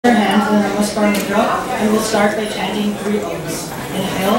Your hands in the Namaskar Mudra, and we'll start by chanting 3 Oms. Inhale.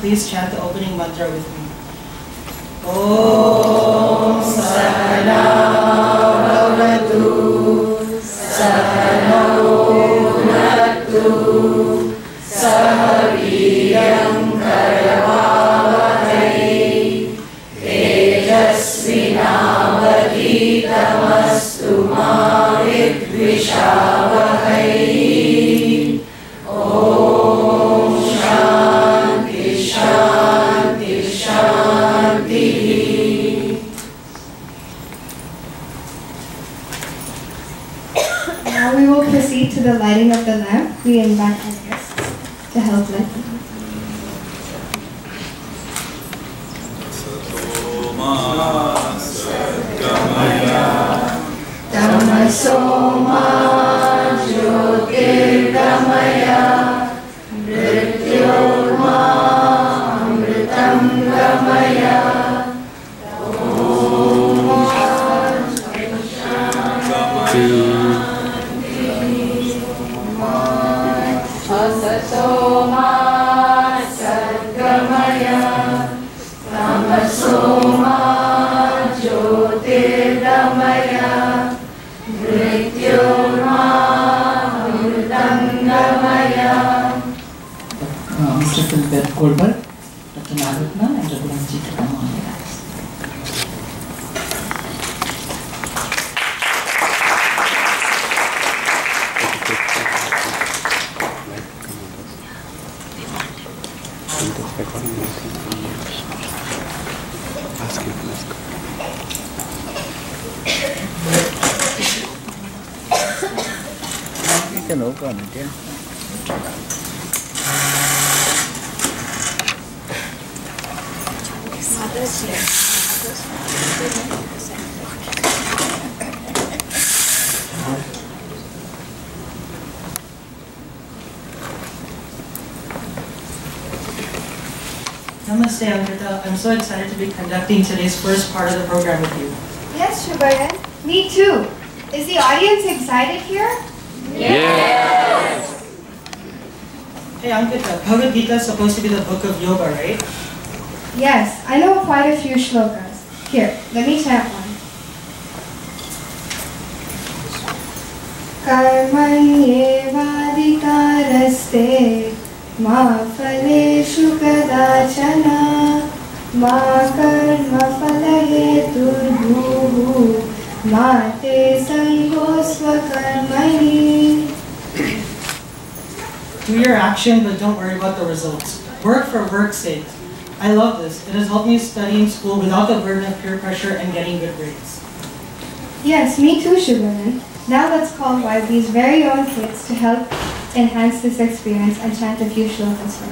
Please chant the opening mantra with me. Om Sahana Bhavatu Sahano Bhunaktu Sahaviriyam Karavavahai Tejasvinavaditamastu ma vidvishavahai. Now we will proceed to the lighting of the lamp. We invite our guests to help light the lamp. Tamasoma Jyotirgamaya Mrityurma Amritam Gamaya. Asatoma Sadgamaya Tamasoma Jyotirgamaya Mrityurma Amritam Gamaya. Mr. Philip Goldberg, Dr. Nagartna, and Dr. Ranjit come on the dais. Cái nụ còn chứ. Namaste, Amrita. I'm so excited to be conducting today's first part of the program with you. Yes, Shubharan. Me too. Is the audience excited here? Yes! Hey Ankita, Bhagavad Gita is supposed to be the book of yoga, right? Yes, I know quite a few shlokas. Here, let me chant one. Karmanyevadikaraste ma phaleshu kadachana ma karma phalaheturbuhu ma te sangosva karmani. Do your action, but don't worry about the results. Work for work's sake. I love this. It has helped me study in school without the burden of peer pressure and getting good grades. Yes, me too, Shubharan. Now let's call YB's very own kids to help enhance this experience and chant a few shlokas for us.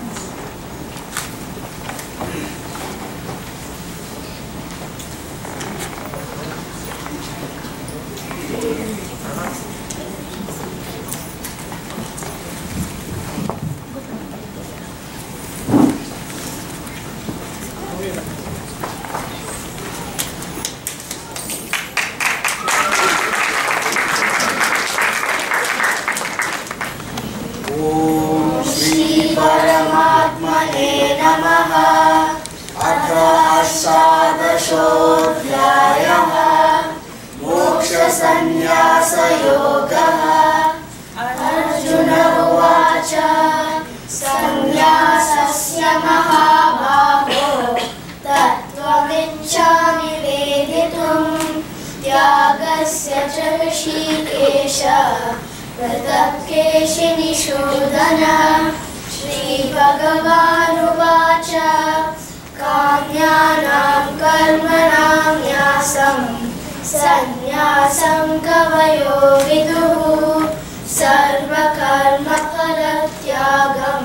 परमात्मने नमः। अथ अष्टादशोऽध्यायः मोक्षसंन्यासयोगः। अर्जुन उवाच संन्यासस्य महाबाहो तत्त्वमिच्छामि वेदितुम् त्यागस्य च ऋषिकेश पृथक्केशि निषूदन। श्रीभगवानुवाच काम्यानां कर्मणां न्यासं सन्न्यासं कवयो विदुः सर्वकर्मफलत्यागं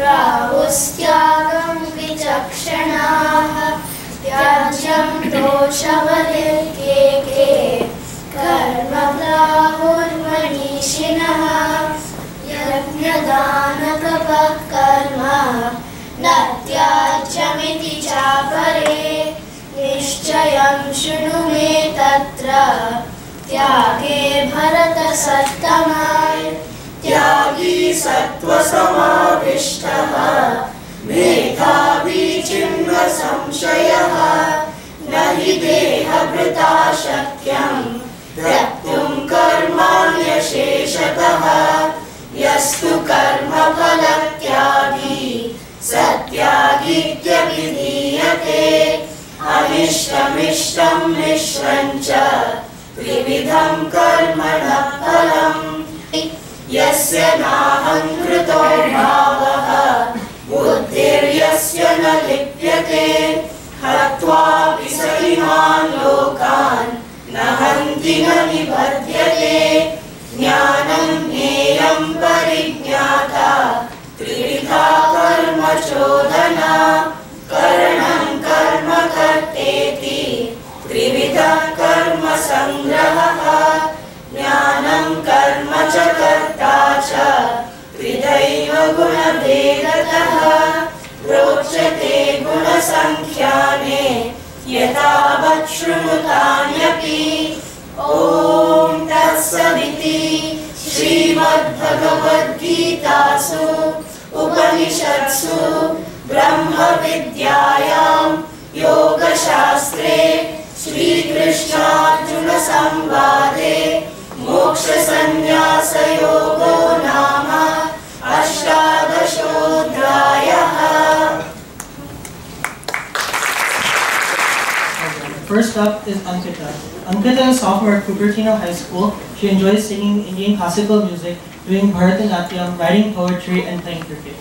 राहुस्त्यागं विचक्षणाः त्याज्यं दोषवलिर्येके कर्म प्राहुर्मनीषिणः यज्ञदानतपः कर्म न त्याज्यमिति चापरे निश्चयं शृणु मे तत्र त्यागे भरतसत्तमा त्यागी सत्त्वसमाविष्टः मेधावी चिन्ह संशयः न हि देहभृता शक्यं त्यक्तुं कर्माण्यशेषतः यस्तु कर्मफलत्यागी सत्यागीत्यभिधीयते अनिष्टमिष्टं मिश्रं च त्रिविधं कर्मणः फलम् यस्य नाहङ्कृतो भावः बुद्धिर्यस्य न लिप्यते हत्वापि स इमान् लोकान् न हन्ति न निबध्यते ज्ञानं ज्ञेयं परिज्ञाता त्रिविधा कर्म चोदना करणं कर्म कर्तेति त्रिविधः कर्म संग्रहः ज्ञानं कर्म च कर्ता च त्रिधैव गुणभेदतः प्रोच्यते गुणसङ्ख्याने यथावत् शृणुतान्यपि ॐ तत्सदिति श्रीमद्भगवद्गीतासु उपनिषत्सु ब्रह्मविद्यायां योगशास्त्रे श्रीकृष्णार्जुनसंवादे मोक्षसंन्यासयोगो नाम अष्टादशोऽध्यायः। First up is Ankita. Ankita is a sophomore at Cupertino High School. She enjoys singing Indian classical music, doing Bharatanatyam, writing poetry, and playing cricket.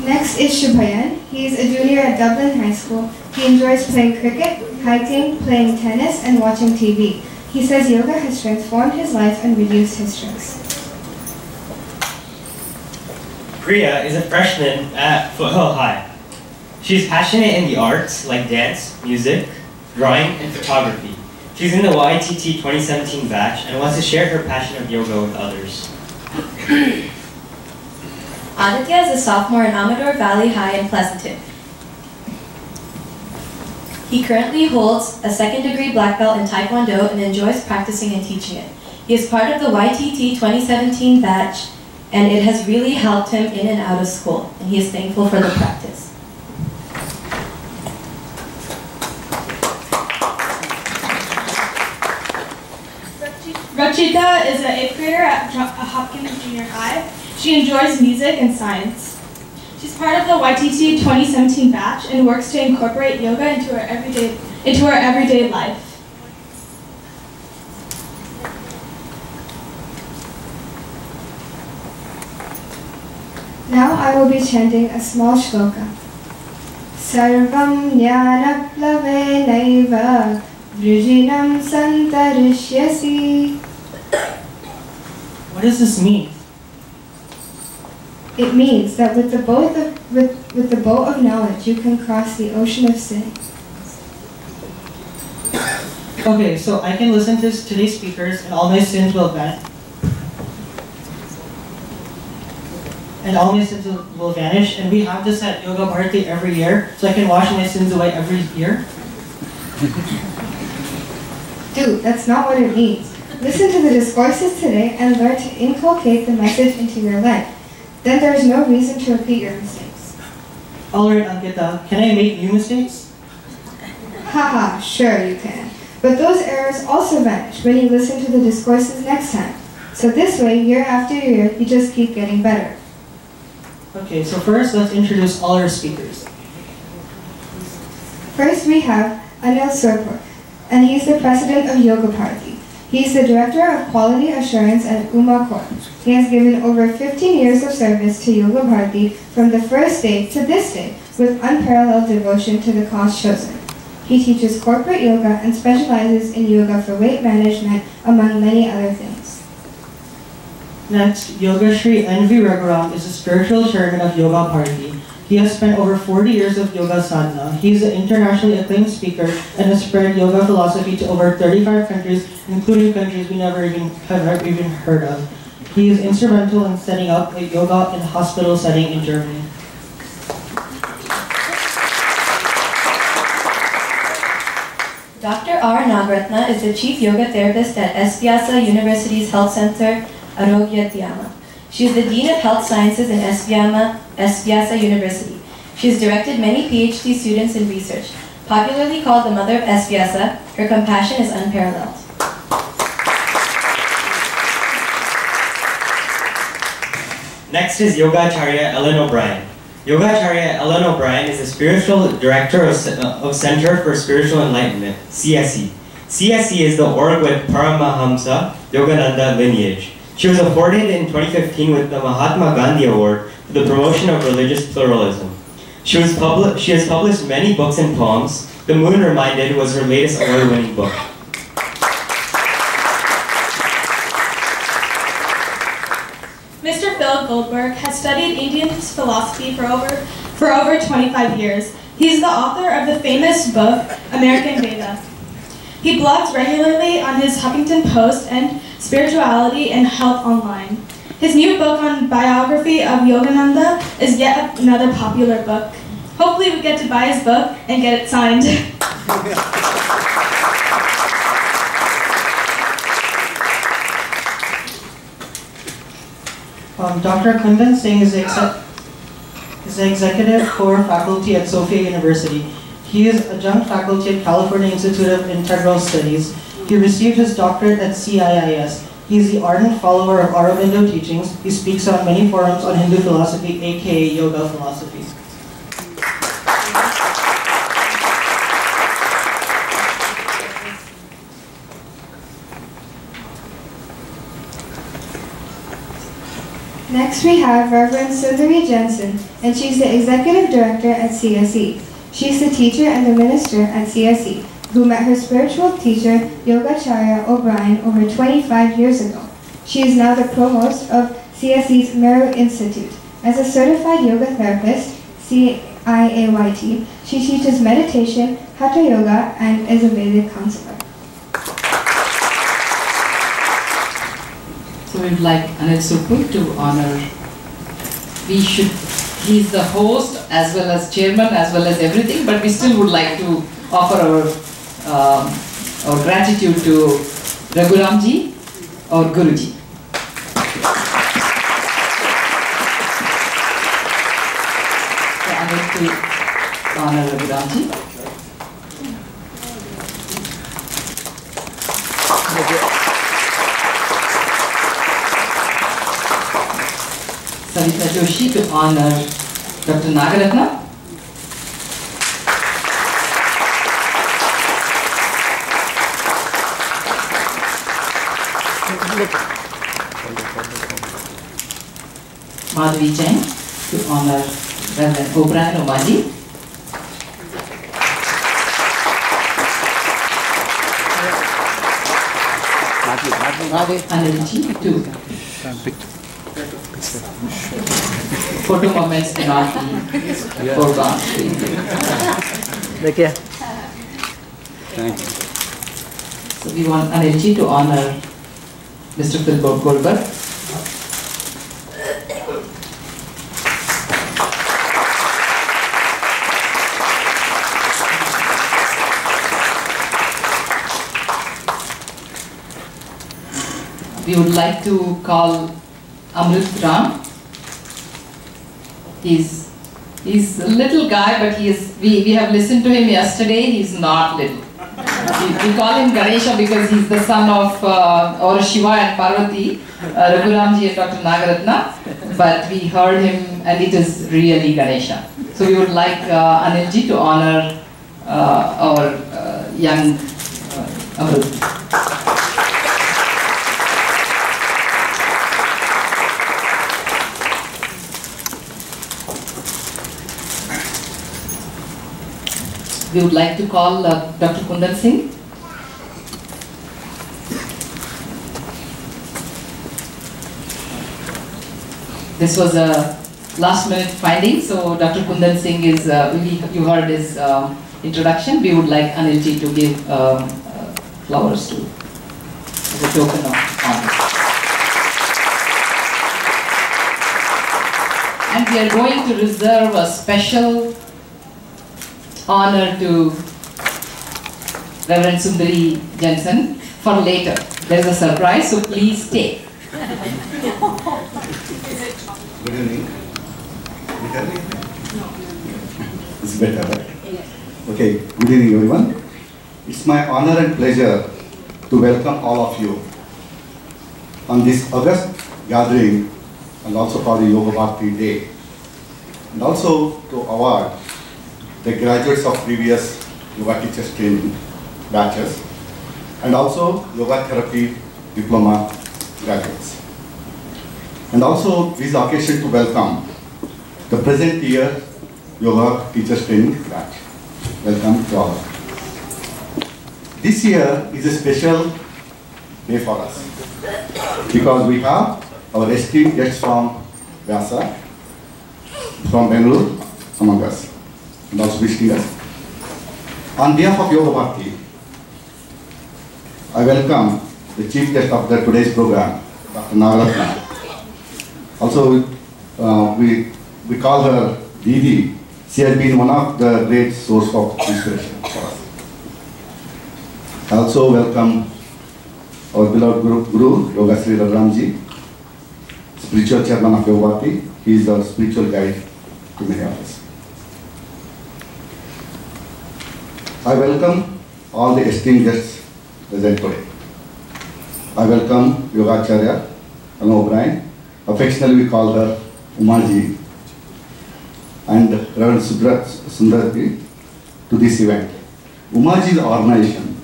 Next is Shubhayan. He is a junior at Dublin High School. He enjoys playing cricket, hiking, playing tennis, and watching TV. He says yoga has transformed his life and reduced his stress. Priya is a freshman at Foothill High. She's passionate in the arts like dance, music, drawing, and photography. She's in the YTT 2017 batch and wants to share her passion of yoga with others. Aditya is a sophomore at Amador Valley High in Pleasanton. He currently holds a second degree black belt in Taekwondo and enjoys practicing and teaching it. He is part of the YTT 2017 batch and it has really helped him in and out of school, and he is thankful for the practice. Rachita is an 8th grader at Hopkins Junior High. She enjoys music and science. She's part of the YTT 2017 batch and works to incorporate yoga into her everyday life. Now I will be chanting a small shloka. Sarvam jnanaplavenaiva vrijinam santarishyasi. What does this mean? It means that with the boat of knowledge, you can cross the ocean of sin. Okay, so I can listen to today's speakers and all my sins will vanish. And we have this at Yoga Bharati every year, so I can wash my sins away every year. Dude, that's not what it means. Listen to the discourses today and learn to inculcate the message into your life. Then there is no reason to repeat your mistakes. Alright, Ankita, can I make new mistakes? Haha, sure you can. But those errors also vanish when you listen to the discourses next time. So this way, year after year, you just keep getting better. Okay, so first let's introduce all our speakers. First we have Anil Surpur, and he's the president of Yoga Bharati. He is the Director of Quality Assurance at UMA Corp. He has given over 15 years of service to Yoga Bharati from the first day to this day with unparalleled devotion to the cause chosen. He teaches corporate yoga and specializes in yoga for weight management, among many other things. Next, Yoga Shri N.V. Raghuram is the spiritual chairman of Yoga Bharati. He has spent over 40 years of yoga sadhana. He is an internationally acclaimed speaker and has spread yoga philosophy to over 35 countries, including countries we never even heard of. He is instrumental in setting up a yoga in a hospital setting in Germany. Dr. R. Nagratna is the Chief Yoga Therapist at SVYASA University's Health Center, Arogya Dhyana. She is the Dean of Health Sciences in SVYASA University. She has directed many PhD students in research. Popularly called the mother of SVYASA, her compassion is unparalleled. Next is Yogacharya Ellen O'Brien. Yogacharya Ellen O'Brien is the Spiritual Director of Center for Spiritual Enlightenment, CSE. CSE is the org with Paramahamsa Yogananda lineage. She was awarded in 2015 with the Mahatma Gandhi Award for the promotion of religious pluralism. She has published many books and poems. The Moon Reminded was her latest award-winning book. Mr. Phil Goldberg has studied Indian philosophy for over 25 years. He's the author of the famous book, American Veda. He blogs regularly on his Huffington Post and Spirituality and Health Online. His new book on biography of Yogananda is yet another popular book. Hopefully we get to buy his book and get it signed. Dr. Kundan Singh is the Executive Core Faculty at Sophia University. He is adjunct faculty at California Institute of Integral Studies. He received his doctorate at CIIS. He is the ardent follower of Aurobindo teachings. He speaks on many forums on Hindu philosophy, aka yoga philosophy. Next we have Reverend Sundari Jensen, and she's the Executive Director at CSE. She's the teacher and the minister at CSE, who met her spiritual teacher, Yogacharya O'Brien, over 25 years ago. She is now the provost of CSE's Meru Institute. As a certified yoga therapist, CIAYT, she teaches meditation, hatha yoga, and is a Vedic counselor. So we'd like Anil Supur to honor. He's the host as well as chairman as well as everything, but we still would like to offer our gratitude to Raghuramji or Guruji. So Anil to honor Raghuramji. Savita Joshi to honor Dr. Nagaratna. Madhavi Jain to honor Reverend O'Brien Omaji. Anilji to photo moments cannot be foregone. Thank you. So we want Anilji to honor Mr. Phil Goldberg. We would like to call Amrit Ram. He's a little guy, but we have listened to him yesterday. He's not little. We call him Ganesha because he's the son of or Shiva and Parvati, Raghuramji and Dr. Nagaratna. But we heard him and it is really Ganesha. So we would like Anilji to honor our young Amrit. we would like to call Dr. Kundan Singh. This was a last minute finding, so Dr. Kundan Singh is, you heard his introduction. We would like Anilji to give flowers to as a token of honor. And we are going to reserve a special honor to Reverend Sundari Jensen for later. There's a surprise, so please stay. Good evening. It's better, right? Okay, good evening everyone. It's my honor and pleasure to welcome all of you on this August gathering, and also called the Yoga Bhakti Day, and also to award the graduates of previous yoga teachers training batches, and also yoga therapy diploma graduates. And also this occasion to welcome the present year yoga teachers training batch. Welcome to all. This year is a special day for us because we have our esteemed guests from Vyasa, from Bangalore among us, and also visiting us. On behalf of Yoga Bhakti, I welcome the chief guest of today's program, Dr. Nagaratna. Also, we call her Didi. She has been one of the great source of inspiration for us. I also welcome our beloved Guru, Yoga Sri Ramji, spiritual chairman of Yoga Bhakti. He is our spiritual guide to many of us. I welcome all the esteemed guests present today. I welcome Yogacharya Anna O'Brien. Affectionately we call her Umaji, and Reverend Sundarji to this event. Umaji's organization,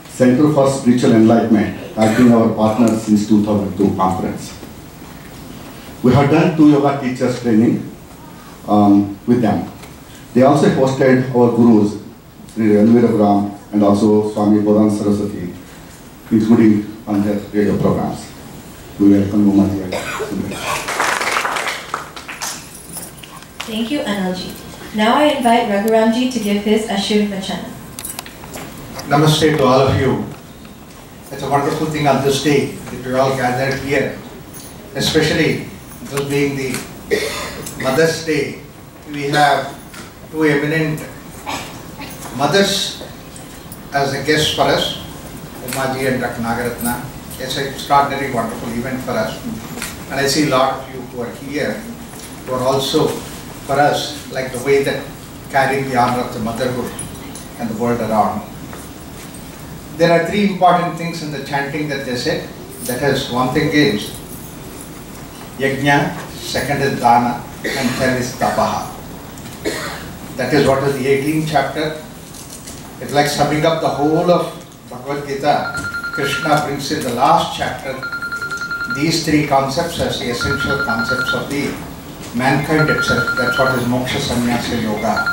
Center for Spiritual Enlightenment, has been our partner since 2002 conference. We have done 2 yoga teachers training with them. They also hosted our gurus, Sri Ranvir Ram and also Swami Bodhan Saraswati, including on their radio programs. We welcome Umaji and Sundarji. Thank you, Anilji. Now I invite Raghuramji to give his Ashirvachana. Namaste to all of you. It's a wonderful thing on this day that we're all gathered here, especially this being the Mother's Day. We have 2 eminent mothers as a guest for us, Umaji and Dr. Nagaratna. It's an extraordinary, wonderful event for us. And I see a lot of you who are here who are also, for us, like the way that carrying the honor of the motherhood and the world around. There are 3 important things in the chanting that they said. That is, one thing is Yajna, second is Dana, and third is Tapaha. That is what is the 18th chapter. It's like summing up the whole of Bhagavad Gita. Krishna brings in the last chapter these 3 concepts as the essential concepts of the mankind itself. That's what is Moksha Sannyasa Yoga.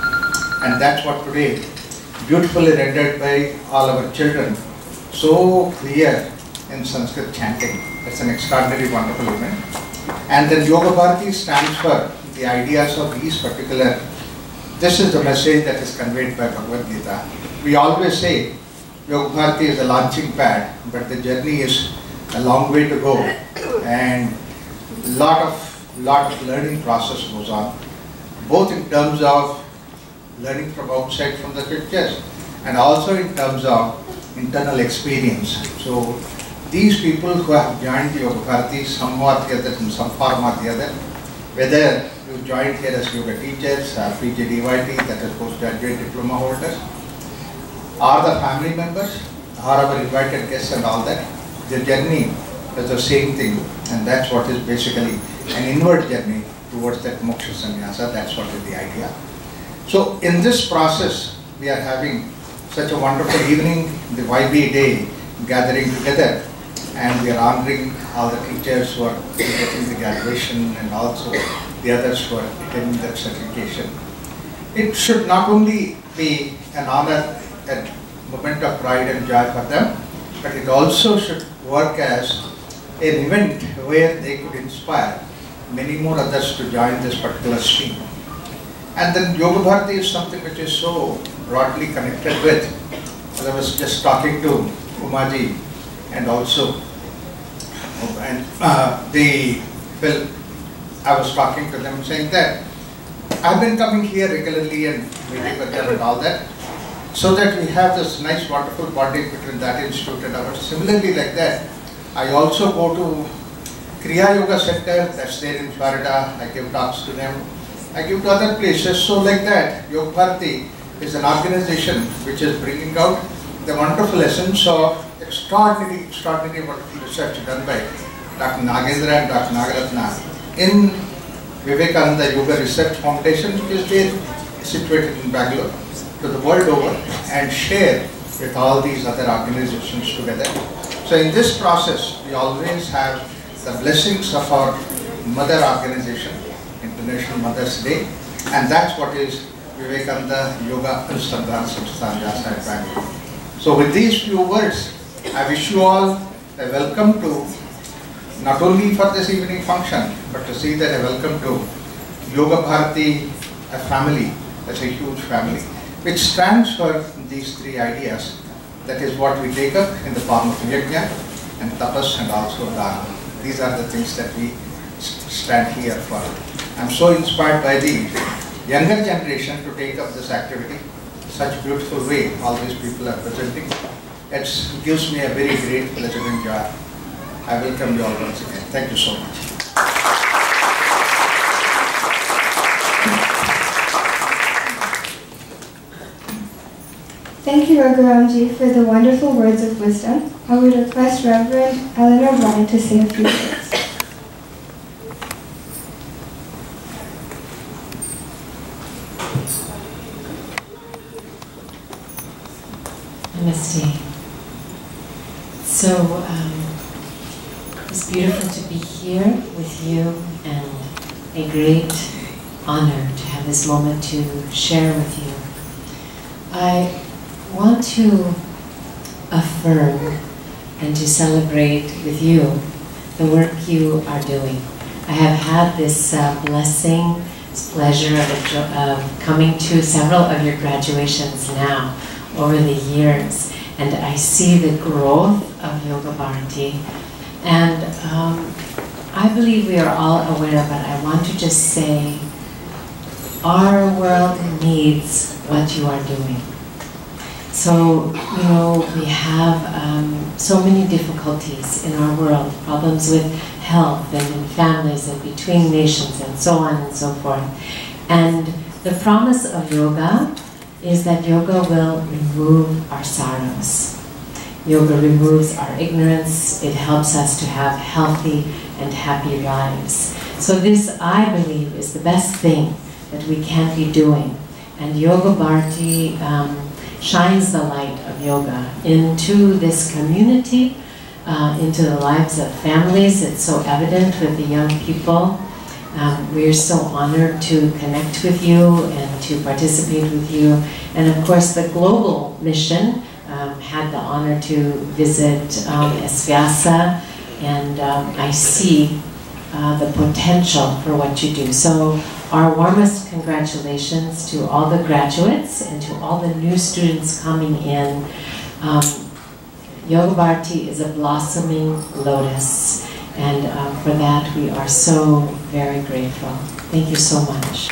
And that's what today, beautifully rendered by all our children, so clear in Sanskrit chanting. It's an extraordinary, wonderful event. And then Yoga Bharati stands for the ideas of these particular, this is the message that is conveyed by Bhagavad Gita. We always say Yoga Bharati is a launching pad, but the journey is a long way to go, and lot of learning process goes on, both in terms of learning from outside from the scriptures and also in terms of internal experience. So these people who have joined the Yoga Bharati somewhat the other, in some form or the other, whether you joined here as yoga teachers, PGDYT, that is postgraduate diploma holders, or the family members, or our invited guests and all that, the journey is the same thing, and that's what is basically an inward journey towards that moksha sannyasa. That's what is the idea. So in this process, we are having such a wonderful evening, the YB day, gathering together, and we are honoring all the teachers who are getting the graduation and also the others who are attending that certification. it should not only be an honor and moment of pride and joy for them, but it also should work as an event where they could inspire many more others to join this particular stream. And then Yoga Bharati is something which is so broadly connected with, as I was just talking to Umaji and also, I was talking to them saying that I've been coming here regularly and meeting with them and all that, so that we have this nice wonderful bonding between that institute and ours. Similarly like that, I also go to Kriya Yoga Center, that's there in Florida. I give talks to them. I give to other places. So like that, Yoga Bharati is an organization which is bringing out the wonderful essence of extraordinary wonderful research done by Dr. Nagendra and Dr. Nagaratna in Vivekananda Yoga Research Foundation, which is there situated in Bangalore, to the world over, and share with all these other organizations together. So in this process, we always have the blessings of our mother organization, International Mother's Day, and that's what is Vivekananda Yoga Anusandhan Samsthan Jasa at Bangalore. So with these few words, I wish you all a welcome to, not only for this evening function, but to see that a welcome to Yoga Bharati, a family, that's a huge family, which stands for these three ideas. That is what we take up in the form of yajna and tapas and also dana. These are the things that we stand here for. I'm so inspired by the younger generation to take up this activity. Such beautiful way all these people are presenting. It gives me a very great pleasure and joy. I welcome you all once again. Thank you so much. Thank you, Raghuramji, for the wonderful words of wisdom. I would request Reverend Eleanor Bryan to say a few words. Namaste. So, it's beautiful to be here with you, and a great honor to have this moment to share with you. I want to affirm and to celebrate with you the work you are doing. I have had this blessing, this pleasure of coming to several of your graduations now over the years, and I see the growth of Yoga Bharati, and I believe we are all aware, but I want to just say our world needs what you are doing. So, you know, we have so many difficulties in our world, problems with health and in families and between nations and so on and so forth. And the promise of yoga is that yoga will remove our sorrows. Yoga removes our ignorance. It helps us to have healthy and happy lives. So this, I believe, is the best thing that we can be doing. And Yoga Bharati shines the light of yoga into this community, into the lives of families. It's so evident with the young people. We're so honored to connect with you and to participate with you. And of course, the global mission had the honor to visit Esvyasa, and I see the potential for what you do. So our warmest congratulations to all the graduates and to all the new students coming in. Yoga Bharati is a blossoming lotus, and for that we are so very grateful. Thank you so much.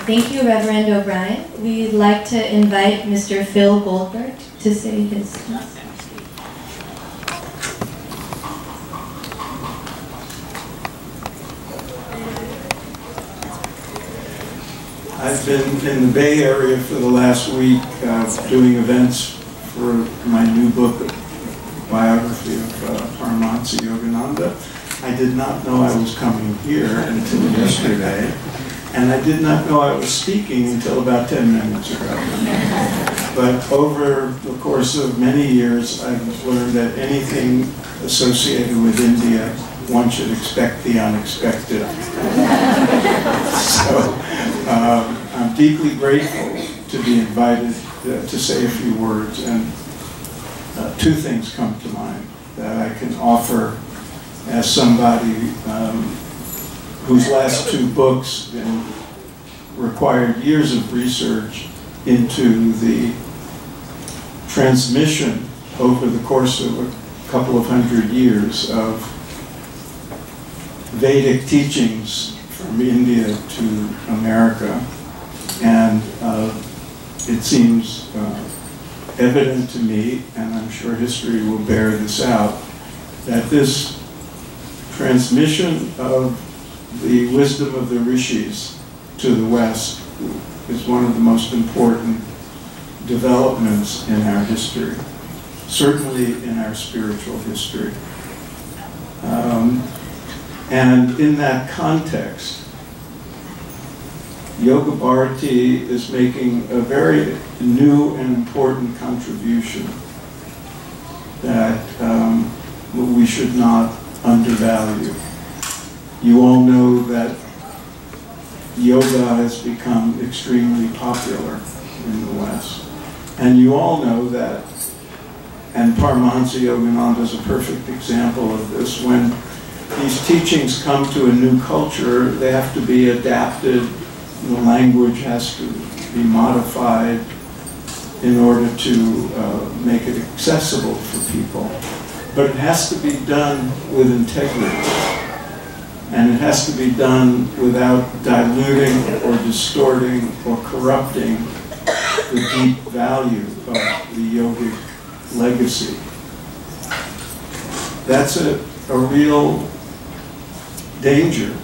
Thank you, Reverend O'Brien. We'd like to invite Mr. Phil Goldberg to say his piece. I've been in the Bay Area for the last week doing events for my new book, biography of Paramahansa Yogananda. I did not know I was coming here until yesterday, and I did not know I was speaking until about 10 minutes ago. But over the course of many years, I've learned that anything associated with India one should expect the unexpected. So I'm deeply grateful to be invited to say a few words, and two things come to mind that I can offer as somebody whose last two books required years of research into the transmission over the course of a couple of hundred years of Vedic teachings from India to America. And it seems evident to me, and I'm sure history will bear this out, that this transmission of the wisdom of the rishis to the West is one of the most important developments in our history, certainly in our spiritual history. And in that context, Yoga Bharati is making a very new and important contribution that we should not undervalue. You all know that yoga has become extremely popular in the West. And you all know that, and Paramahansa Yogananda is a perfect example of this, when these teachings come to a new culture, they have to be adapted, the language has to be modified in order to make it accessible for people. But it has to be done with integrity. And it has to be done without diluting or distorting or corrupting the deep value of the yogic legacy. That's a real danger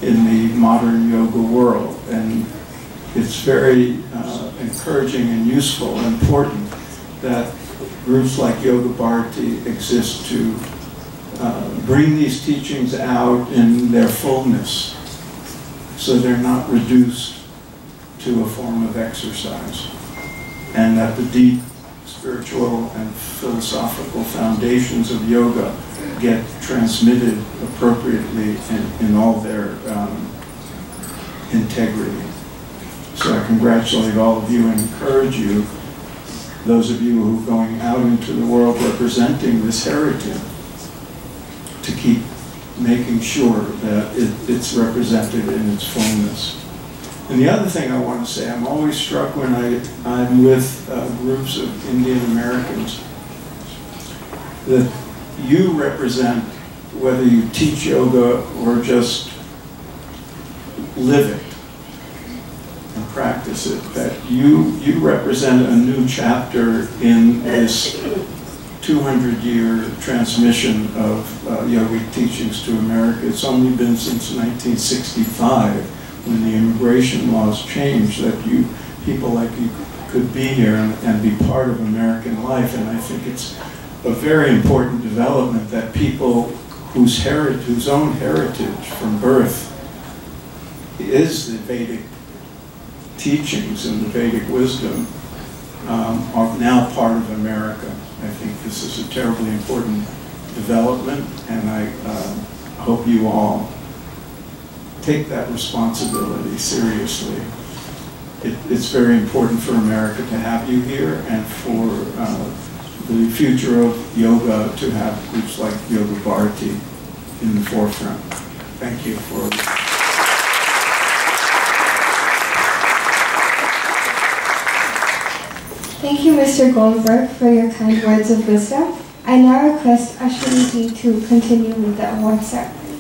in the modern yoga world, and it's very encouraging and useful and important that groups like Yoga Bharati exist to bring these teachings out in their fullness so they're not reduced to a form of exercise, and that the deep spiritual and philosophical foundations of yoga get transmitted appropriately in all their integrity. So I congratulate all of you and encourage you, those of you who are going out into the world representing this heritage, to keep making sure that it's represented in its fullness. And the other thing I want to say, I'm always struck when I'm with groups of Indian Americans that you represent, whether you teach yoga or just live it and practice it, that you represent a new chapter in this 200-year transmission of yogic teachings to America. It's only been since 1965, when the immigration laws changed, that people like you could be here and be part of American life. And I think it's a very important development that people whose own heritage from birth is the Vedic teachings and the Vedic wisdom are now part of America. I think this is a terribly important development, and I hope you all take that responsibility seriously. It's very important for America to have you here, and for the future of yoga to have groups like Yoga Bharati in the forefront. Thank you for... Thank you, Mr. Goldberg, for your kind words of wisdom. I now request Ashwini to continue with the award ceremony.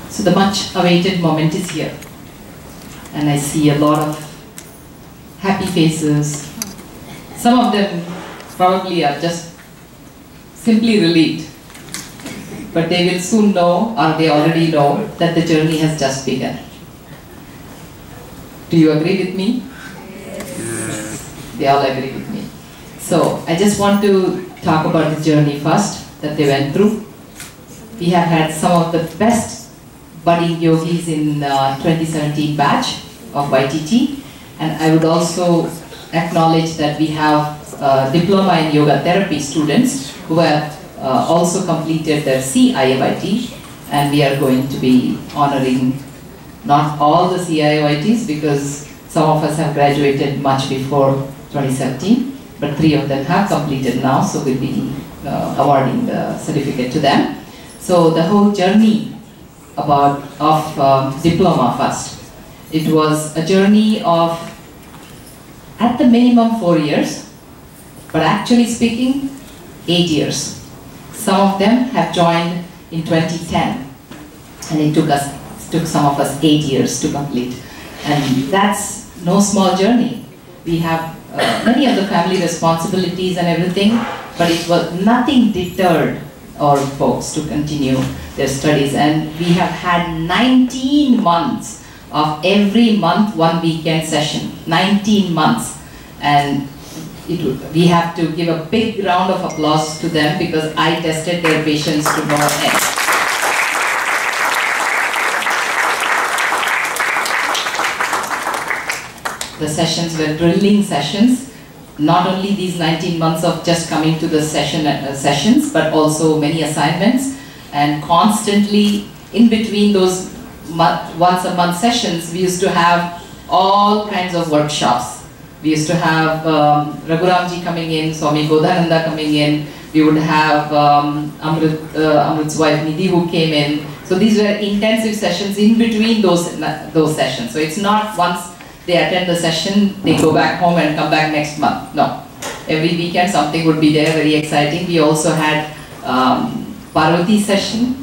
So the much awaited moment is here. And I see a lot of happy faces. Some of them probably are just simply relieved. But they will soon know, or they already know, that the journey has just begun. Do you agree with me? Yes. They all agree with me. So I just want to talk about the journey first that they went through. We have had some of the best budding yogis in 2017 batch of YTT, and I would also acknowledge that we have diploma in yoga therapy students who have also completed their CIYT, and we are going to be honoring not all the CIYTs because some of us have graduated much before 2017, but 3 of them have completed now, so we'll be awarding the certificate to them. So the whole journey of diploma first. It was a journey of at the minimum 4 years, but actually speaking 8 years. Some of them have joined in 2010, and it took some of us 8 years to complete. And that's no small journey. We have many of the family responsibilities and everything, but it was nothing deterred our folks to continue their studies. And we have had 19 months of every month 1 weekend session, 19 months. And we have to give a big round of applause to them because I tested their patience to no end. The sessions were drilling sessions. Not only these 19 months of just coming to the sessions, but also many assignments, and constantly in between those once a month sessions, we used to have all kinds of workshops. We used to have Raghuramji coming in, Swami Godhananda coming in. We would have Amrit's wife Nidhi who came in. So these were intensive sessions in between those sessions. So it's not once they attend the session, they go back home and come back next month. No. Every weekend something would be there, very exciting. We also had Parvati session,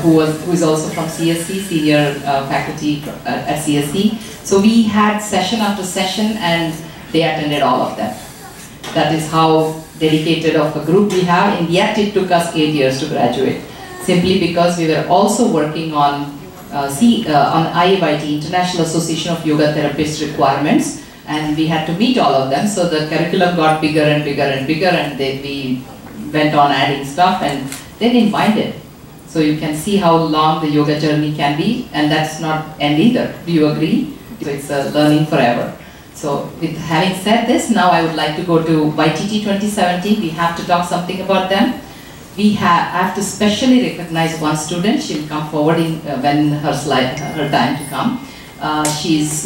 who is also from CSC, senior faculty at CSC. So we had session after session and they attended all of them. That is how dedicated of a group we have, and yet it took us 8 years to graduate. Simply because we were also working on IAYT, International Association of Yoga Therapists requirements, and we had to meet all of them. So the curriculum got bigger and bigger and bigger, and we went on adding stuff, and they didn't mind it. So you can see how long the yoga journey can be, and that's not end either. Do you agree? So it's a learning forever. So with having said this, now I would like to go to YTT 2017. We have to talk something about them. I have to specially recognize one student. She'll come forward when her time to come. She's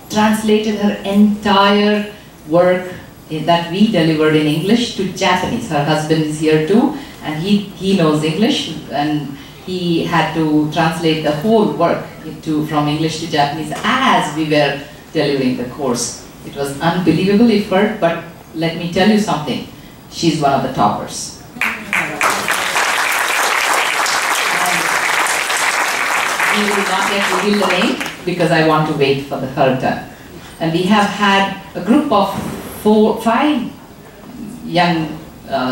translated her entire work that we delivered in English to Japanese. Her husband is here too, and he knows English, and he had to translate the whole work from English to Japanese as we were delivering the course. It was unbelievable effort, but let me tell you something. She's one of the toppers. We will not yet reveal the name because I want to wait for her turn. And we have had a group of 5 young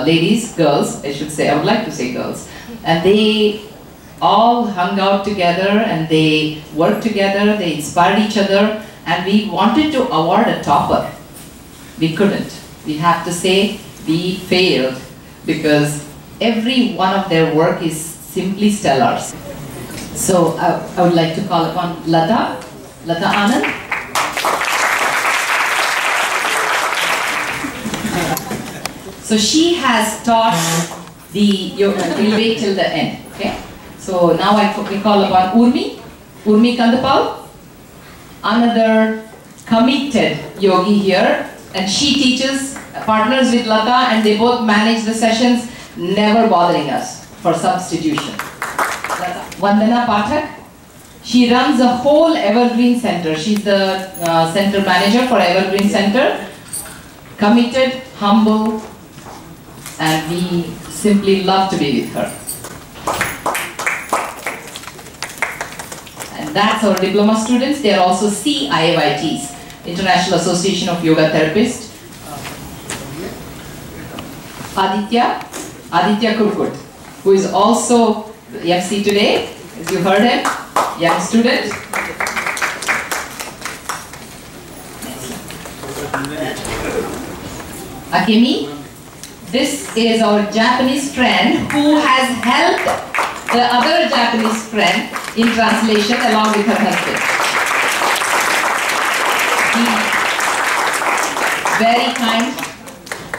ladies, girls, I should say, I would like to say girls, and they all hung out together and they worked together, they inspired each other, and we wanted to award a topper. We couldn't. We have to say we failed because every one of their work is simply stellar. So I would like to call upon Lata Anand. So she has taught the yoga. We'll wait till the end, okay? So now we call upon Urmi Kandapal, another committed yogi here, and she teaches, partners with Lata, and they both manage the sessions, never bothering us for substitution. Vandana Pathak, she runs a whole Evergreen Center. She's the center manager for Evergreen Center. Committed, humble, and we simply love to be with her. And that's our diploma students. They are also CIYTs, International Association of Yoga Therapists. Aditya Kurkut, who is also the MC today, as you heard him, young student. Akemi, this is our Japanese friend who has helped the other Japanese friend in translation along with her husband. very kind,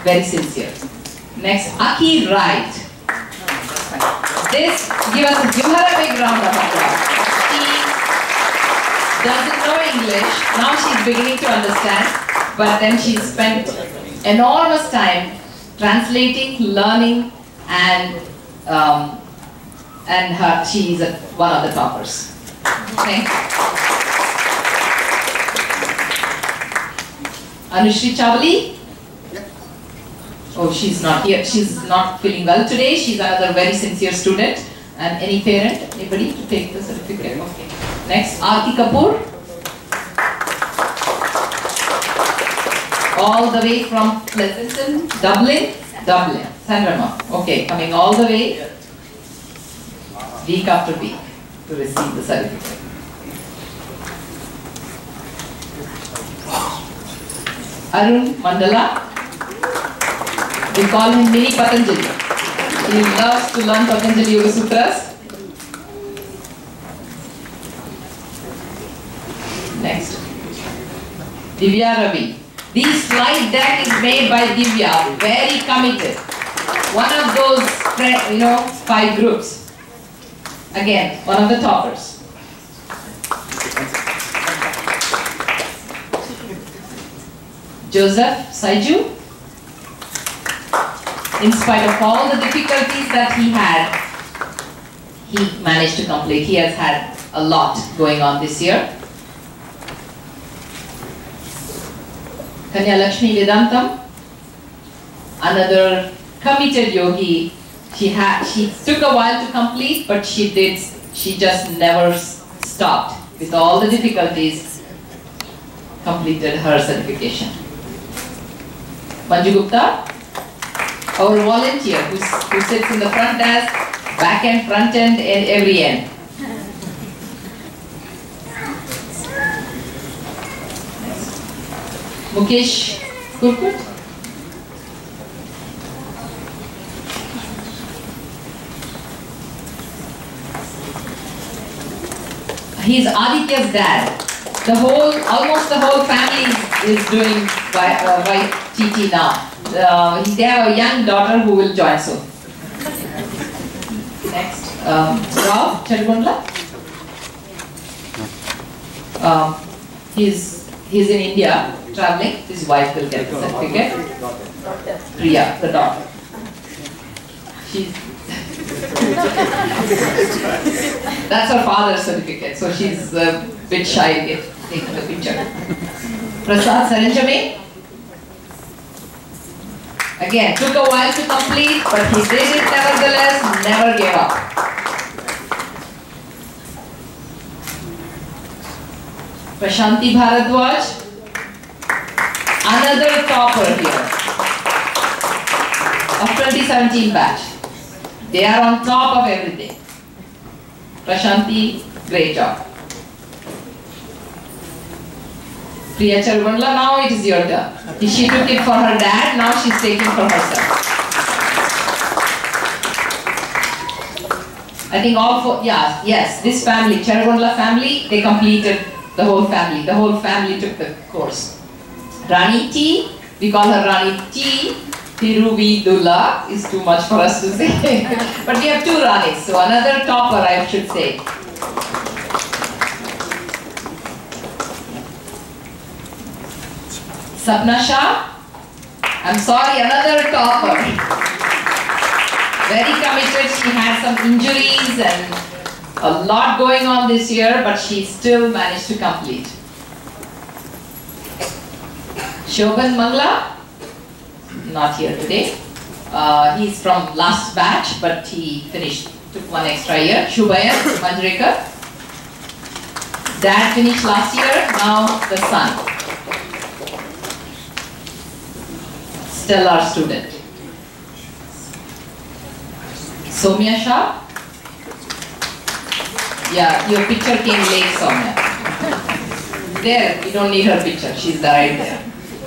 very sincere. Next, Aki Wright. Give her a big round of applause. She doesn't know English. Now she's beginning to understand. But then she spent enormous time translating, learning, and she is one of the toppers. Okay. Anushri Chavali? Oh, she's not here. She's not feeling well today. She's another very sincere student. And any parent, anybody to take the certificate? Okay. Next, Aarti Kapoor. All the way from Pleasanton, Dublin, Sangam. Okay, coming all the way, week after week, to receive the certificate. Arun Mandala. We call him Mini Patanjali. He loves to learn Patanjali Yoga Sutras. Next, Divya Ravi. This slide deck is made by Divya, very committed. One of those, 5 groups. Again, one of the toppers. Joseph Saiju. In spite of all the difficulties that he had, he managed to complete. He has had a lot going on this year. Kanya Lakshmi Vedantam, another committed yogi. She took a while to complete, but she just never stopped. With all the difficulties, completed her certification. Manju Gupta, our volunteer who sits in the front desk, back end, front end, and every end. Mukesh Kurkut. He is Aditya's dad. Almost the whole family is doing YTT now. They have a young daughter who will join soon. Next, Rao Chadgundla. He's in India traveling. His wife will get the certificate. Priya, the daughter. That's her father's certificate, so she's a bit shy of taking the picture. Prasad Saranjami. Again, took a while to complete, but he did it nevertheless, never gave up. Prashanti Bharadwaj, another topper here of 2017 batch. They are on top of everything. Prashanti, great job. Priya Charvandla, now it is your turn. She took it for her dad, now she's taking for herself. I think all four, yes, this family, Charvandla family, they completed the whole family. The whole family took the course. Rani T, we call her Rani T. Tiruvidula is too much for us to say. But we have 2 Ranis, so another topper I should say. Sapna Shah, I'm sorry, another topper. Very committed, she had some injuries and a lot going on this year, but she still managed to complete. Shobhan Mangla, not here today. He's from last batch, but he finished, took 1 extra year. Shubhayan Manjrekar. Dad finished last year, now the son. Stellar student. Somya Shah. Yeah, your picture came late, Somya. There, you don't need her picture, she's right there.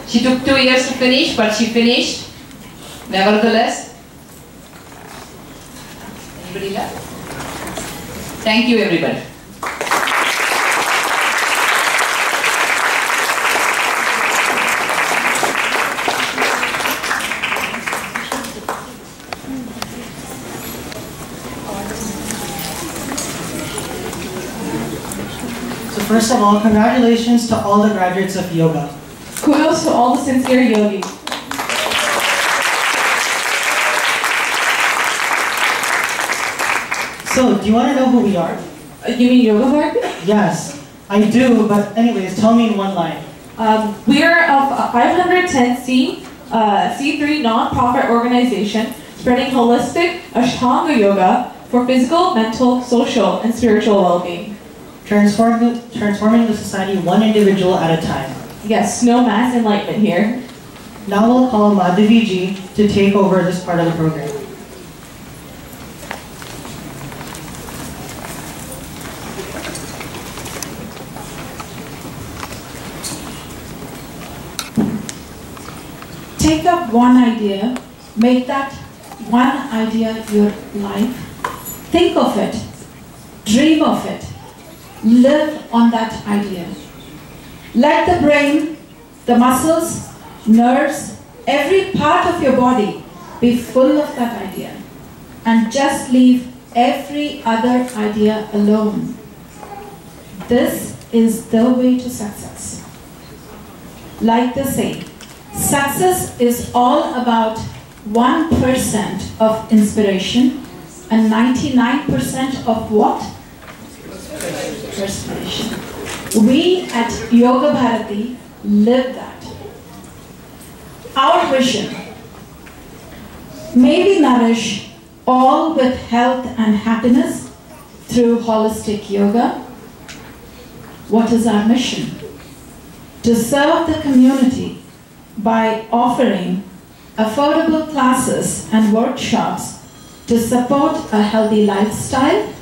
She took 2 years to finish, but she finished. Nevertheless. Anybody left? Thank you, everybody. First of all, congratulations to all the graduates of yoga. Kudos to all the sincere yogis. So, do you want to know who we are? You mean Yoga Bharati? Yes, I do, but anyways, tell me in one line. We are a 510C3 non-profit organization spreading holistic Ashtanga yoga for physical, mental, social, and spiritual well-being. Transforming the society one individual at a time. Yes, no mass enlightenment here. Now we'll call Madhavi ji to take over this part of the program. Take up one idea, make that one idea your life. Think of it, dream of it, live on that idea. Let the brain, the muscles, nerves, every part of your body be full of that idea. And just leave every other idea alone. This is the way to success. Like the saying, success is all about 1% of inspiration and 99% of what? Perspiration. We at Yoga Bharati live that. Our vision, may we nourish all with health and happiness through holistic yoga. What is our mission? To serve the community by offering affordable classes and workshops to support a healthy lifestyle,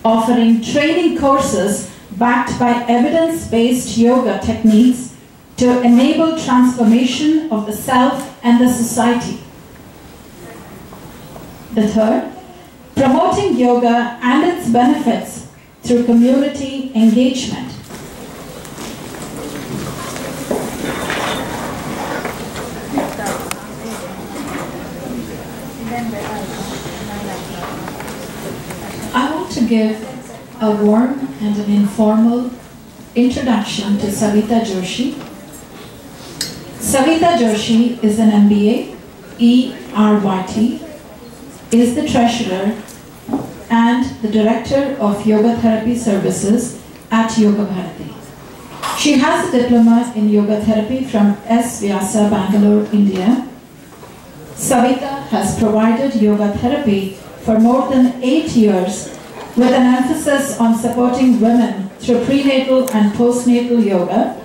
offering training courses backed by evidence-based yoga techniques to enable transformation of the self and the society. The third, promoting yoga and its benefits through community engagement. I want to give a warm and an informal introduction to Savita Joshi. Savita Joshi is an MBA, ERYT, is the treasurer and the director of yoga therapy services at Yoga Bharati. She has a diploma in yoga therapy from S. Vyasa, Bangalore, India. Savita has provided yoga therapy for more than 8 years with an emphasis on supporting women through prenatal and postnatal yoga,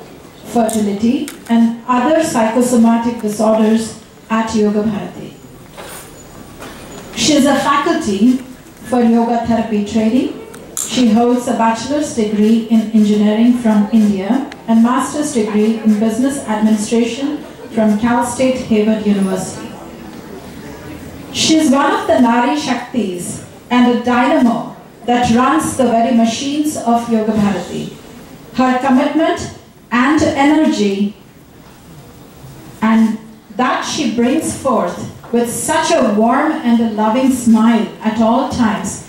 fertility, and other psychosomatic disorders at Yoga Bharati. She is a faculty for yoga therapy training. She holds a bachelor's degree in engineering from India and master's degree in business administration from Cal State Hayward University. She is one of the Nari Shaktis and a dynamo that runs the very machines of Yoga Bharati. Her commitment and energy and that she brings forth with such a warm and a loving smile at all times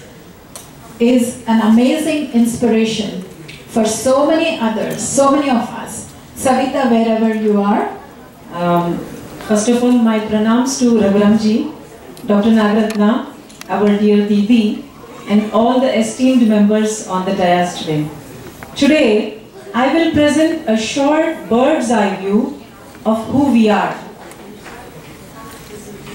is an amazing inspiration for so many others, so many of us. Savita, wherever you are. First of all, my pranams to Raghuramji, Dr. Nagaratna, our dear Didi, and all the esteemed members on the dais today. Today, I will present a short bird's eye view of who we are.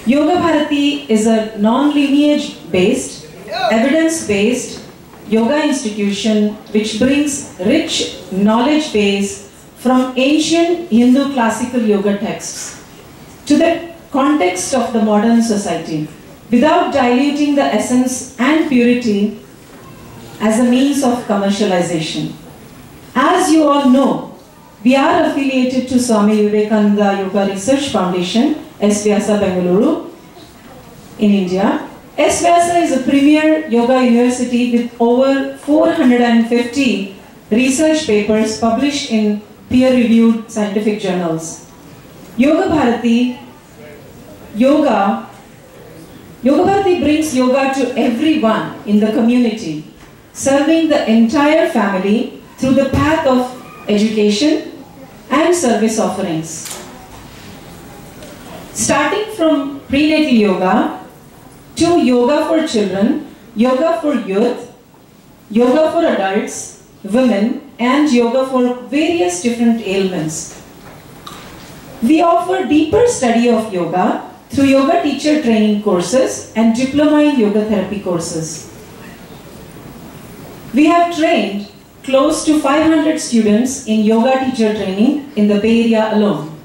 Yoga Bharati is a non-lineage based, evidence-based yoga institution which brings rich knowledge base from ancient Hindu classical yoga texts to the context of the modern society without diluting the essence and purity as a means of commercialization. As you all know, we are affiliated to Swami Vivekananda Yoga Research Foundation, S. Vyasa, Bengaluru, in India. S. Vyasa is a premier yoga university with over 450 research papers published in peer-reviewed scientific journals. Yoga Bharati brings yoga to everyone in the community, serving the entire family through the path of education and service offerings. Starting from prenatal yoga to yoga for children, yoga for youth, yoga for adults, women, and yoga for various different ailments. We offer deeper study of yoga through yoga teacher training courses and diploma in yoga therapy courses. We have trained close to 500 students in yoga teacher training in the Bay Area alone.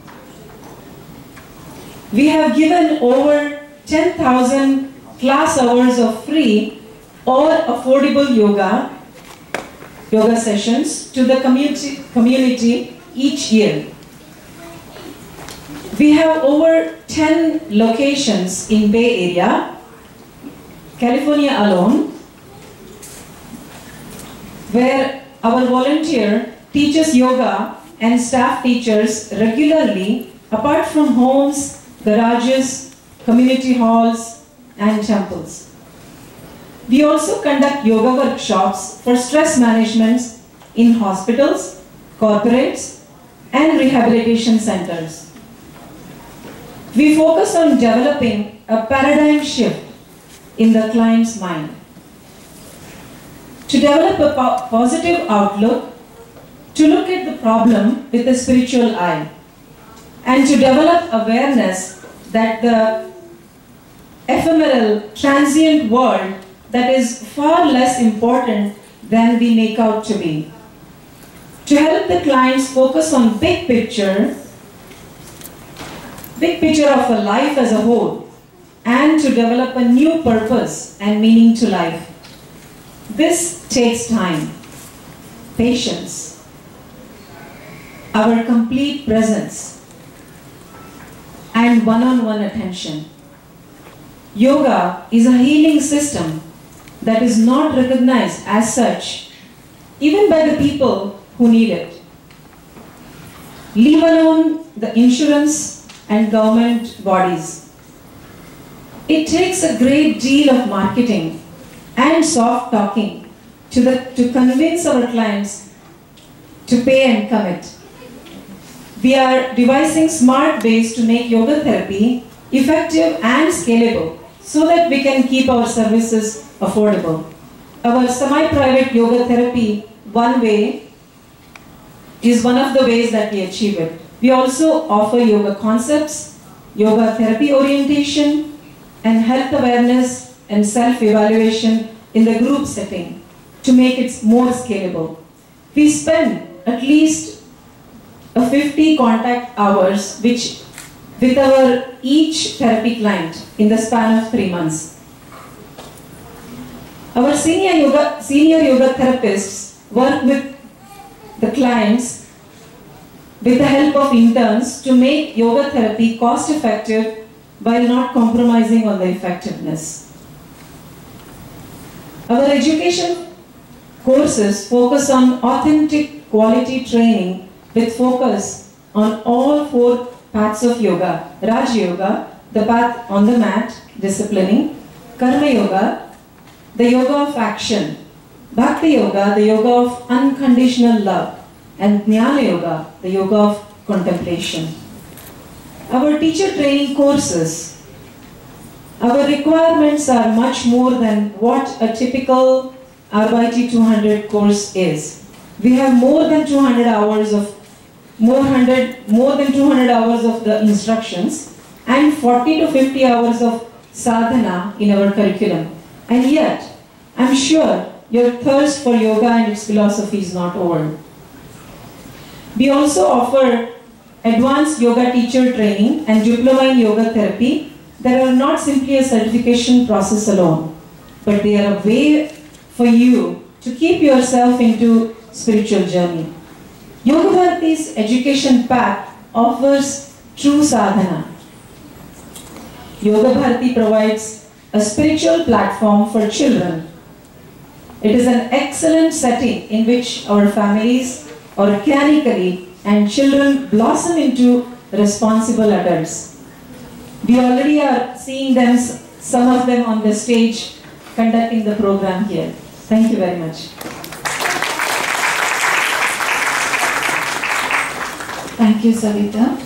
We have given over 10,000 class hours of free or affordable yoga sessions to the community each year. We have over 10 locations in Bay Area, California alone, where our volunteer teaches yoga and staff teachers regularly apart from homes, garages, community halls, and temples. We also conduct yoga workshops for stress management in hospitals, corporates, and rehabilitation centers. We focus on developing a paradigm shift in the client's mind. To develop a positive outlook, to look at the problem with a spiritual eye, and to develop awareness that the ephemeral, transient world that is far less important than we make out to be. To help the clients focus on big picture of a life as a whole, and to develop a new purpose and meaning to life. This takes time, patience, our complete presence, and one-on-one attention. Yoga is a healing system that is not recognized as such, even by the people who need it. Leave alone the insurance and government bodies. It takes a great deal of marketing and soft talking to convince our clients to pay and commit. We are devising smart ways to make yoga therapy effective and scalable so that we can keep our services affordable. Our semi-private yoga therapy, one way, is one of the ways that we achieve it. We also offer yoga concepts, yoga therapy orientation, and health awareness and self-evaluation in the group setting to make it more scalable. We spend at least 50 contact hours with our each therapy client in the span of 3 months. Our senior yoga therapists work with the clients with the help of interns to make yoga therapy cost effective while not compromising on the effectiveness. Our education courses focus on authentic quality training with focus on all 4 paths of yoga. Raj Yoga, the path on the mat, disciplining. Karma Yoga, the yoga of action. Bhakti Yoga, the yoga of unconditional love. And Jnana Yoga, the yoga of contemplation. Our teacher training courses, our requirements are much more than what a typical RYT 200 course is. We have more than 200 hours of the instructions and 40 to 50 hours of sadhana in our curriculum. And yet, I'm sure your thirst for yoga and its philosophy is not over. We also offer advanced yoga teacher training and diploma in yoga therapy that are not simply a certification process alone, but they are a way for you to keep yourself into spiritual journey. Yoga Bharati's education path offers true sadhana. Yoga Bharati provides a spiritual platform for children. It is an excellent setting in which our families organically and children blossom into responsible adults. We already are seeing them, some of them on the stage conducting the program here. Thank you very much. Thank you, Savita.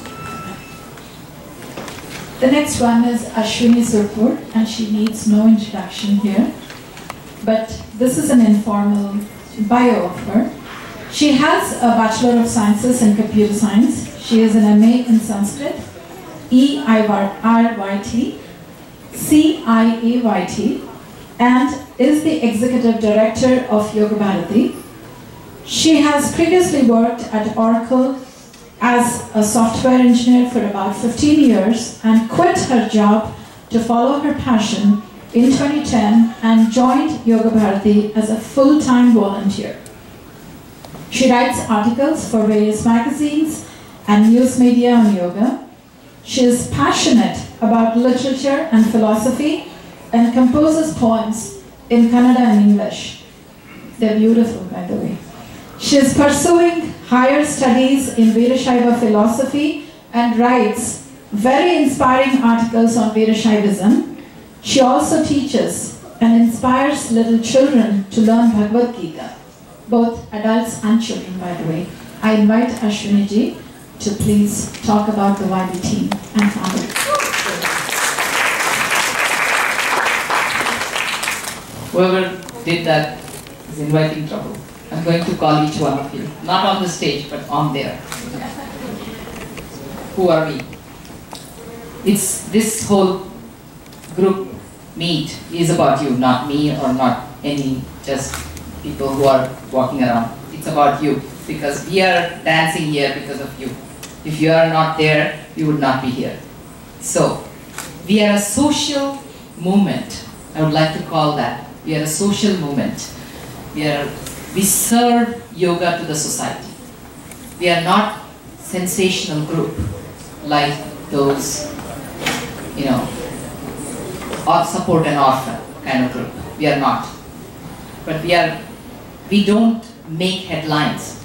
The next one is Ashwini Surpur, and she needs no introduction here. But this is an informal bio of her. She has a Bachelor of Sciences in Computer Science. She is an MA in Sanskrit, EIRYT, CIAYT, and is the Executive Director of Yoga Bharati. She has previously worked at Oracle as a software engineer for about 15 years and quit her job to follow her passion in 2010 and joined Yoga Bharati as a full-time volunteer. She writes articles for various magazines and news media on yoga. She is passionate about literature and philosophy and composes poems in Kannada and English. They're beautiful, by the way. She is pursuing higher studies in Veerashaiva philosophy and writes very inspiring articles on Veerashaivism. She also teaches and inspires little children to learn Bhagavad Gita, both adults and children, by the way. I invite Ashwini ji to please talk about the YB team and family. Whoever did that is inviting trouble. I'm going to call each one of you. Not on the stage, but on there. Who are we? It's this whole group meet is about you, not me or not any just people who are walking around. It's about you because we are dancing here because of you. If you are not there, you would not be here. So, we are a social movement. I would like to call that. We are a social movement. We serve yoga to the society. We are not sensational group like those, or support an orphan kind of group. We are not. But we don't make headlines,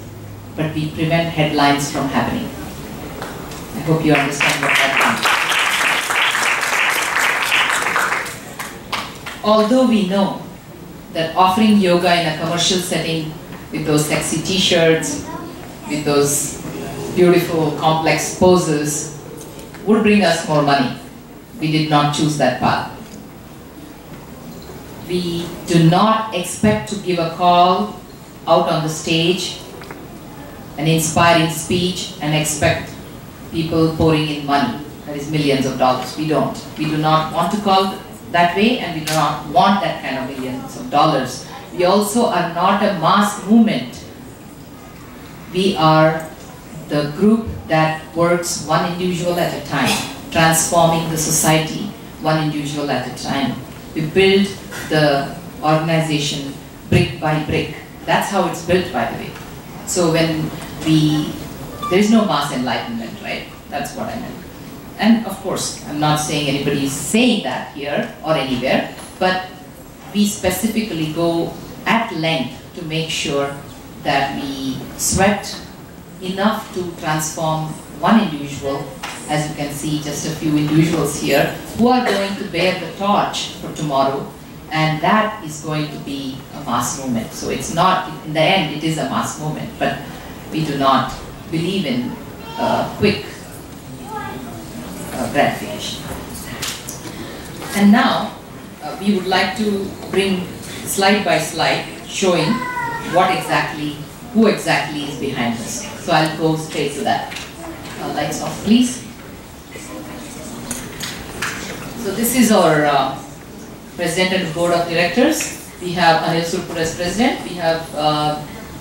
but we prevent headlines from happening. I hope you understand what that means. Although we know that offering yoga in a commercial setting with those sexy t-shirts, with those beautiful complex poses would bring us more money. We did not choose that path. We do not expect to give a call out on the stage, an inspiring speech, and expect people pouring in money, that is millions of dollars. We don't. We do not want to call that way, and we do not want that kind of millions of dollars. We also are not a mass movement. We are the group that works one individual at a time, transforming the society one individual at a time. We build the organization brick by brick. That's how it's built, by the way. So when there is no mass enlightenment, right? That's what I meant. And of course, I'm not saying anybody is saying that here or anywhere, but we specifically go at length to make sure that we sweat enough to transform one individual. As you can see, just a few individuals here who are going to bear the torch for tomorrow, and that is going to be a mass movement. So it's not, in the end, it is a mass movement, but we do not believe in quick gratification. And now, we would like to bring slide by slide showing who exactly is behind us. So I'll go straight to that. Lights off, please. So this is our President and Board of Directors. We have Anil Surpur as President. We have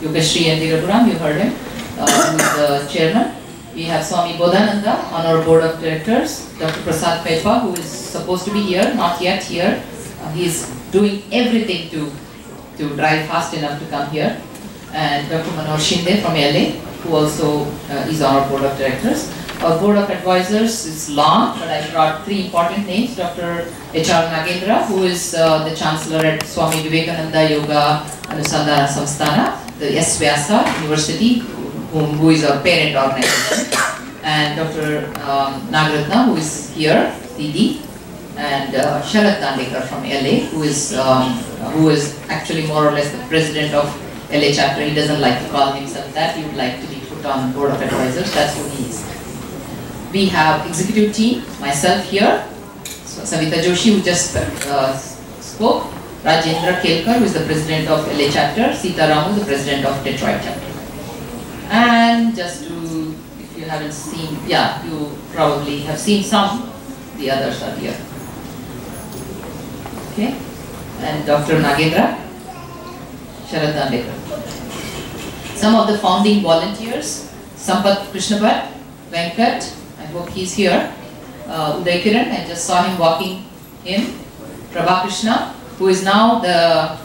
Yogashri and Raghuram, you heard him, who is the Chairman. We have Swami Bodhananda on our Board of Directors. Dr. Prasad Paipa, who is supposed to be here, not yet here. He is doing everything to drive fast enough to come here. And Dr. Manoj Shinde from LA, who also is on our Board of Directors. Our Board of Advisors is long, but I brought three important names. Dr. H.R. Nagendra, who is the Chancellor at Swami Vivekananda Yoga Anusandhana Samsthana, the S. Vyasa University, who is our parent organization. And Dr. Nagaratna, who is here, DD. And Sharad Dandekar from LA, who is actually more or less the president of LA chapter. He doesn't like to call himself that. He would like to be put put on board of advisors. That's who he is. We have executive team, myself here, so Savita Joshi, who just spoke, Rajendra Kelkar, who is the president of LA chapter, Sita Ramu, the president of Detroit chapter. And just to, if you haven't seen, yeah, you probably have seen some, the others are here. Okay, and Dr. Nagendra, Sharad Dandekar. Some of the founding volunteers, Sampath Krishnabhat, Venkat, I hope he's here. Uday Kiran, I just saw him walking in. Prabha Krishna, who is now the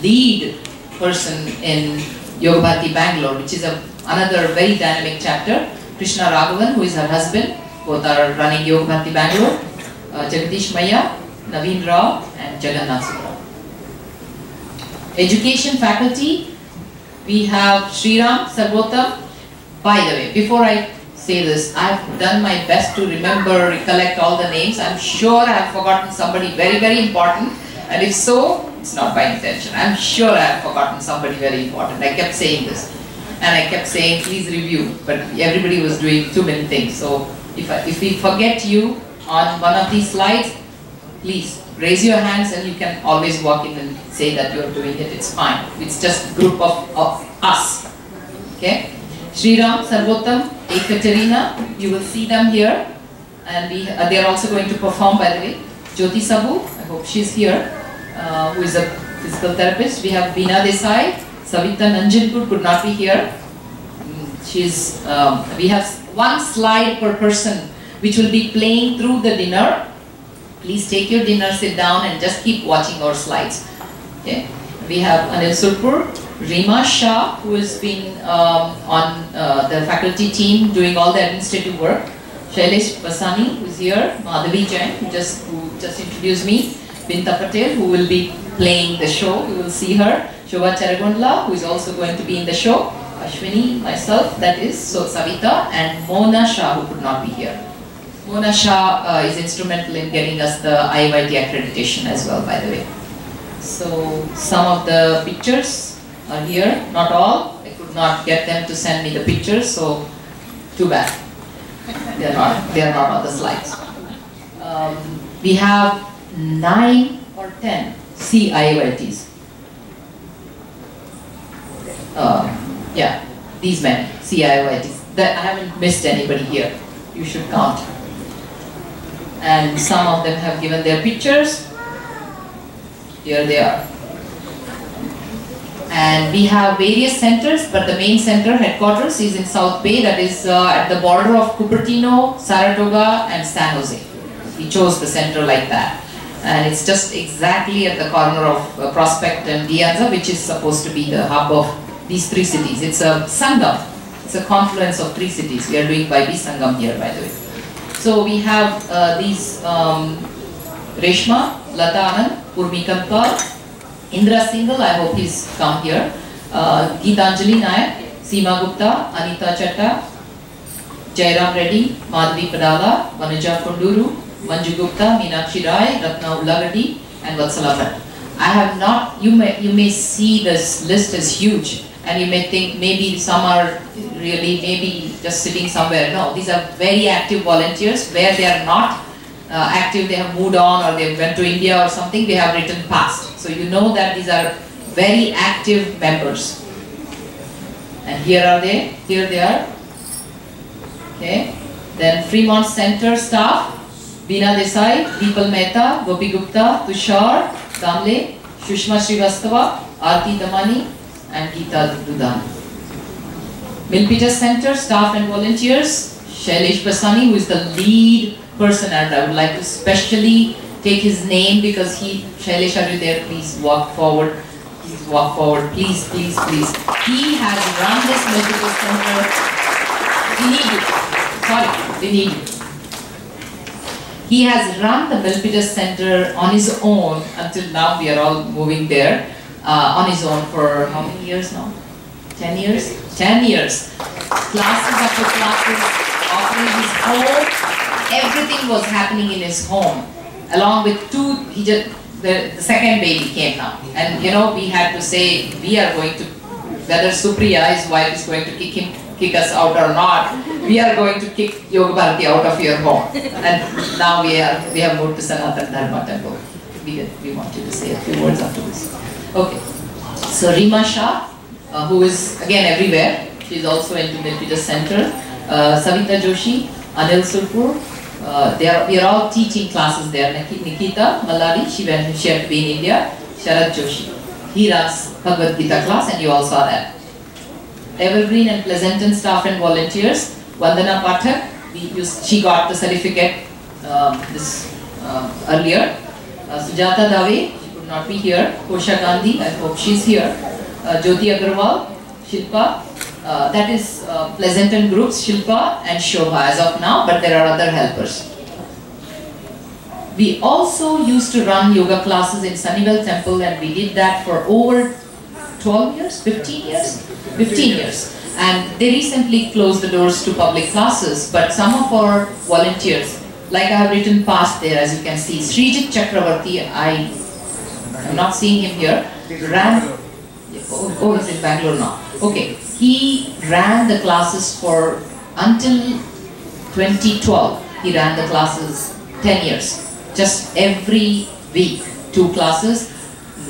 lead person in Yoga Bharati Bangalore, which is another very dynamic chapter. Krishna Raghavan, who is her husband, both are running Yoga Bharati Bangalore. Jagadish Maya, Naveen Rao, and Jagannath Subra. Education faculty, we have Sriram Sarvotam. By the way, before I say this, I've done my best to remember, recollect all the names. I'm sure I've forgotten somebody very, very important. And if so, it's not by intention. I'm sure I've forgotten somebody very important. I kept saying this. And I kept saying, please review. But everybody was doing too many things. So if we forget you on one of these slides, please raise your hands and you can always walk in and say that you're doing it. It's fine. It's just a group of us. Okay? Sriram, Sarvotam, Ekaterina, you will see them here. And they are also going to perform, by the way. Jyoti Sabu, I hope she's here, who is a physical therapist. We have Veena Desai. Savita Nanjanpur could not be here. We have one slide per person which will be playing through the dinner. Please take your dinner, sit down and just keep watching our slides. Okay. We have Anil Surpur, Rima Shah, who has been on the faculty team doing all the administrative work. Shailesh Basani, who is here. Madhavi Jain, who just introduced me. Binta Patel, who will be playing the show. You will see her. Shobha Charagondla, who is also going to be in the show. Ashwini, myself, that is, so Savita, and Mona Shah, who could not be here. Mona Shah is instrumental in getting us the IYT accreditation as well, by the way. So some of the pictures are here, not all. I could not get them to send me the pictures, so too bad. They are not on the slides. We have 9 or 10 CIYTs. Yeah, these many CIYTs. I haven't missed anybody here. You should count. And some of them have given their pictures. Here they are. And we have various centers, but the main center headquarters is in South Bay, that is at the border of Cupertino, Saratoga and San Jose. We chose the center like that. And it's just exactly at the corner of Prospect and Dianza, which is supposed to be the hub of these 3 cities. It's a Sangam. It's a confluence of 3 cities. We are doing by Sangam here, by the way. So we have these Reshma, Lata Anand, Purmi Kankal, Indra Singhal, I hope he's come here, Geetanjali Nayak, Seema Gupta, Anita Chatta, Jairam Reddy, Madhavi Padala, Vanuja Konduru, Manju Gupta, Meenakshi Rai, Ratna Ullagadi, and Vatsala Bhatt. I have not, you may see this list is huge, and you may think maybe some are really maybe just sitting somewhere. No, these are very active volunteers. Where they are not active, they have moved on or they went to India or something, they have written past. So you know that these are very active members. And here are they, here they are. Okay. Then Fremont Center staff, Veena Desai, Deepal Mehta, Gopi Gupta, Tushar, Damle, Shushma Srivastava, Aarti Damani, and Geeta Dudan. Milpitas Center staff and volunteers, Shailesh Basani, who is the lead person, and I would like to especially take his name because Shailesh, are you there? Please walk forward. Please walk forward. Please, please, please. He has run this Milpitas Center. We need you. Sorry, we need you. He has run the Milpitas Center on his own until now. We are all moving there on his own for how many years now? 10 years? 10 years. Classes after classes, offering his home. Everything was happening in his home. Along with the second baby came now. And you know, we had to say, we are going to, whether Supriya, his wife, is going to kick us out or not, we are going to kick Yoga Bharati out of your home. And now we have moved to Sanatana Dharma Temple. We want you to say a few words after this. Okay. So Rima Shah, who is again everywhere. She is also into Milpitas Center. Savita Joshi, Anil Surpur. We are all teaching classes there. Nikita Maladi, she had to be in India. Sharad Joshi. He runs Bhagavad Gita class, and you all saw that. Evergreen and Pleasanton staff and volunteers. Vandana Pathak, she got the certificate earlier. Sujata Dave, she could not be here. Kosha Gandhi, I hope she's here. Jyoti Agarwal, Shilpa. That is Pleasanton groups, Shilpa and Shobha as of now, but there are other helpers. We also used to run yoga classes in Sunnyvale Temple, and we did that for over 12 years, 15 years? 15 years. And they recently closed the doors to public classes, but some of our volunteers, like I have written past there, as you can see, Srijit Chakravarti, I am not seeing him here, ran, oh, he's in Bangalore now. Okay, he ran the classes for, until 2012, he ran the classes 10 years. Just every week, 2 classes,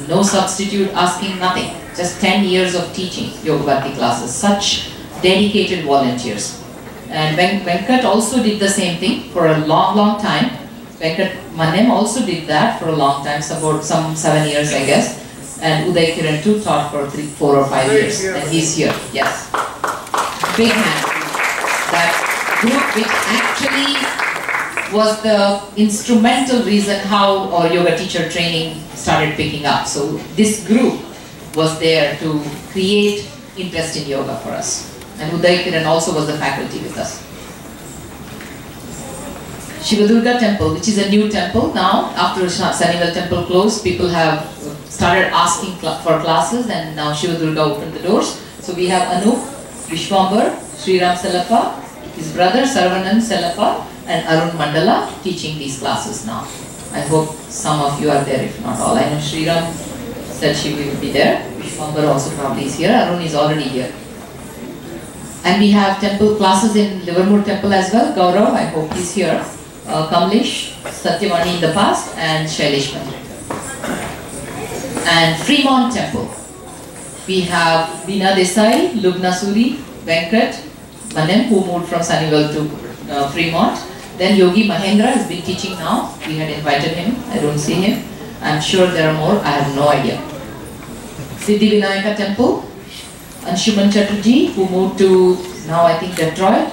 no substitute, asking nothing. Just 10 years of teaching Yoga Bharati classes. Such dedicated volunteers. And Venkat also did the same thing for a long time. Venkat Manem also did that for a long time, about some 7 years, I guess. And Uday Kiran too taught for 3, 4 or 5 years. And he's here, yes. Big hand. That group which actually was the instrumental reason how our yoga teacher training started picking up. So this group was there to create interest in yoga for us. And Uday Kiran also was the faculty with us. Shivadurga Temple, which is a new temple now. After Sunnyvale Temple closed, people have started asking for classes, and now Shivadurga opened the doors. So we have Anup, Vishwambar, Sriram Selappa, his brother Saravanan Selappa, and Arun Mandala teaching these classes now. I hope some of you are there, if not all. I know Sriram said she will be there. Vishwambar also probably is here. Arun is already here. And we have temple classes in Livermore Temple as well. Gaurav, I hope he's here. Kamlesh, Satyavani in the past, and Shailesh Pandit. And Fremont Temple. We have Veena Desai, Lubna Suri, Venkat, Manem, who moved from Sunnyvale to Fremont. Then Yogi Mahendra has been teaching now. We had invited him. I don't see him. I'm sure there are more. I have no idea. Siddhi Vinayaka Temple. Anshuman Chatterjee, who moved to now I think Detroit,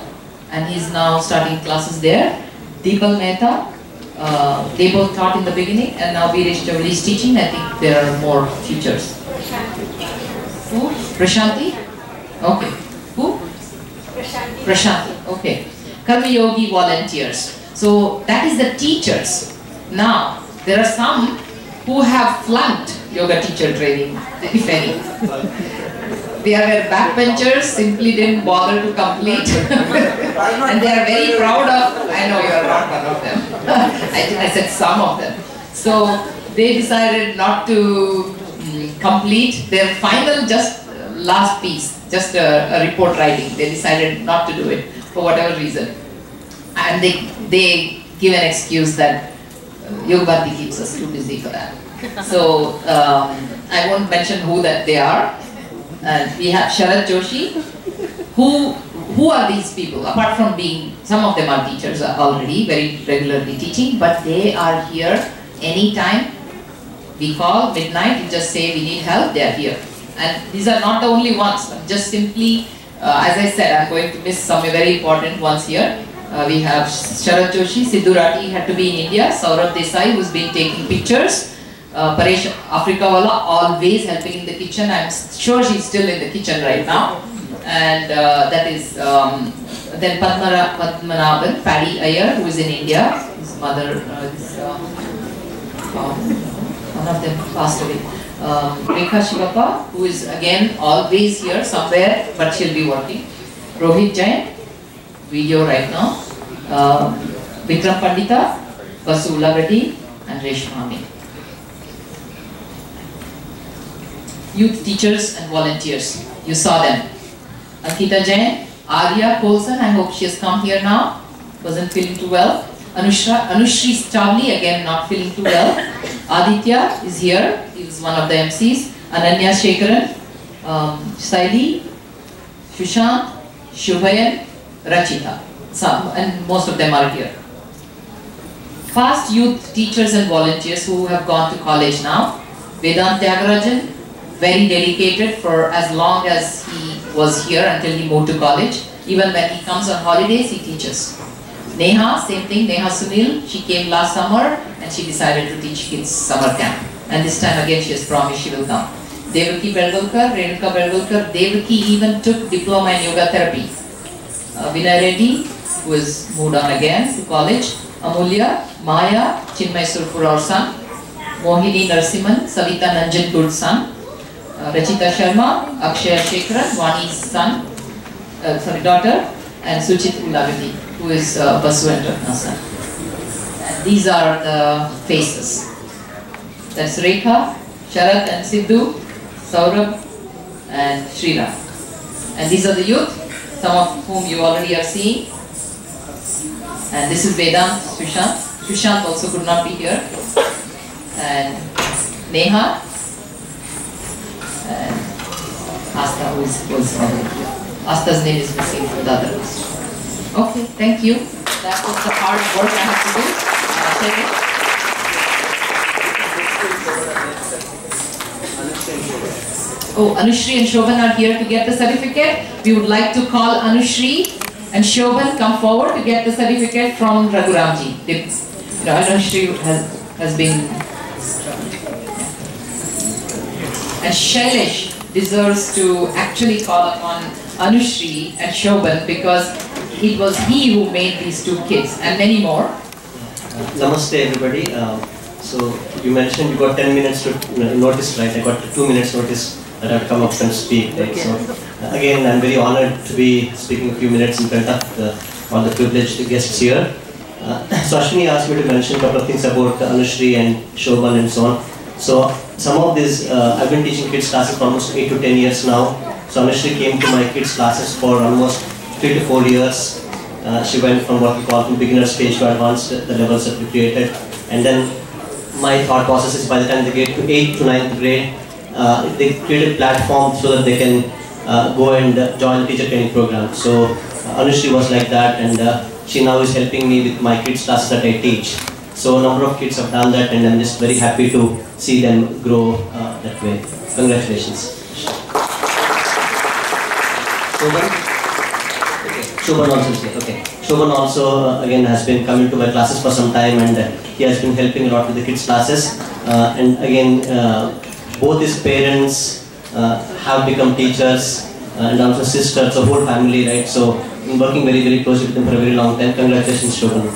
and he's now starting classes there. Deepal Mehta. They both taught in the beginning, and now Veeresh Javali is teaching. I think there are more teachers. Who? Prashanti? Okay. Who? Prashanti. Okay. Karma Yogi volunteers. So that is the teachers. Now, there are some who have flunked yoga teacher training, if any. They are backbenchers, simply didn't bother to complete. And they are very proud of, I know you are not one of them. I said some of them. So they decided not to complete their final last piece, just a report writing. They decided not to do it for whatever reason. And they give an excuse that Yoga Bharati keeps us too busy for that. So I won't mention who that they are. And we have Sharad Joshi. Who are these people? Apart from being, some of them are teachers already, very regularly teaching, but they are here anytime we call, midnight, you just say we need help, they are here. And these are not the only ones, just simply, as I said, I'm going to miss some very important ones here. We have Sharad Joshi, Sidhu Rati had to be in India, Saurabh Desai who's been taking pictures, Paresh Afrikawala always helping in the kitchen. I'm sure she's still in the kitchen right now. And that is then Padmanabhan, Paddy Iyer, who is in India. His mother, one of them passed away. Rekha Shivappa, who is again always here somewhere, but she'll be working. Rohit Jain, video right now. Vikram Pandita, Vasu Ulagati, and Reshmami. Youth teachers and volunteers, you saw them. Ankita Jain, Arya Colson, I hope she has come here now. Wasn't feeling too well. Anushri Stavli, again not feeling too well. Aditya is here. He was one of the MCs. Ananya Shekaran, Saili, Shushant, Shubhayan, Rachita. And most of them are here. Past youth teachers and volunteers who have gone to college now. Vedant Tyagarajan, very dedicated for as long as he was here until he moved to college. Even when he comes on holidays, he teaches. Neha, same thing, Neha Sunil, she came last summer and she decided to teach kids summer camp. And this time again she has promised she will come. Devaki Belgulkar, Renuka Belgulkar, Devaki even took diploma in yoga therapy. Vinay Reddy, who has moved on again to college. Amulya, Maya, Chinmay Surpur, our son. Mohini Narsiman, Savita Nanjanpur's son. Rachita Sharma, Akshaya Shekharan, Vani's son, daughter, and Suchit Ulavati, who is Basu and Ratna's son. And these are the faces. That's Rekha, Sharat and Sidhu, Saurabh and Sriram. And these are the youth, some of whom you already are seeing. And this is Vedant, Sushant. Sushant also could not be here. And Neha. And Asta, who was already here. Asta's name is missing from the other list. Okay, thank you. That was the hard work I have to do. Oh, Anushri and Shobhan are here to get the certificate. We would like to call Anushri and Shobhan come forward to get the certificate from Raghuramji. Anushri has been... And Shailesh deserves to actually call upon Anushri and Shobhan because it was he who made these two kids and many more. Namaste everybody. So you mentioned you got 10 minutes to notice, right? I got 2 minutes notice that I have to come up and speak. Right? So again, I'm very honored to be speaking a few minutes in front of all the privileged guests here. So Ashwini asked me to mention a couple of things about Anushri and Shobhan and so on. So some of these, I've been teaching kids classes for almost 8 to 10 years now. So Anushri came to my kids classes for almost 3 to 4 years. She went from what we call from beginner stage to advanced, the levels that we created. And then my thought process is by the time they get to 8th to 9th grade, they create a platform so that they can go and join the teacher training program. So Anushri was like that, and she now is helping me with my kids classes that I teach. So a number of kids have done that, and I'm just very happy to see them grow that way. Congratulations. Shobhan also is here. Okay. Shobhan also again has been coming to my classes for some time, and he has been helping a lot with the kids classes. And again, both his parents have become teachers, and also sisters, the whole family, right? So I've been working very, very closely with them for a very long time. Congratulations, Shobhan.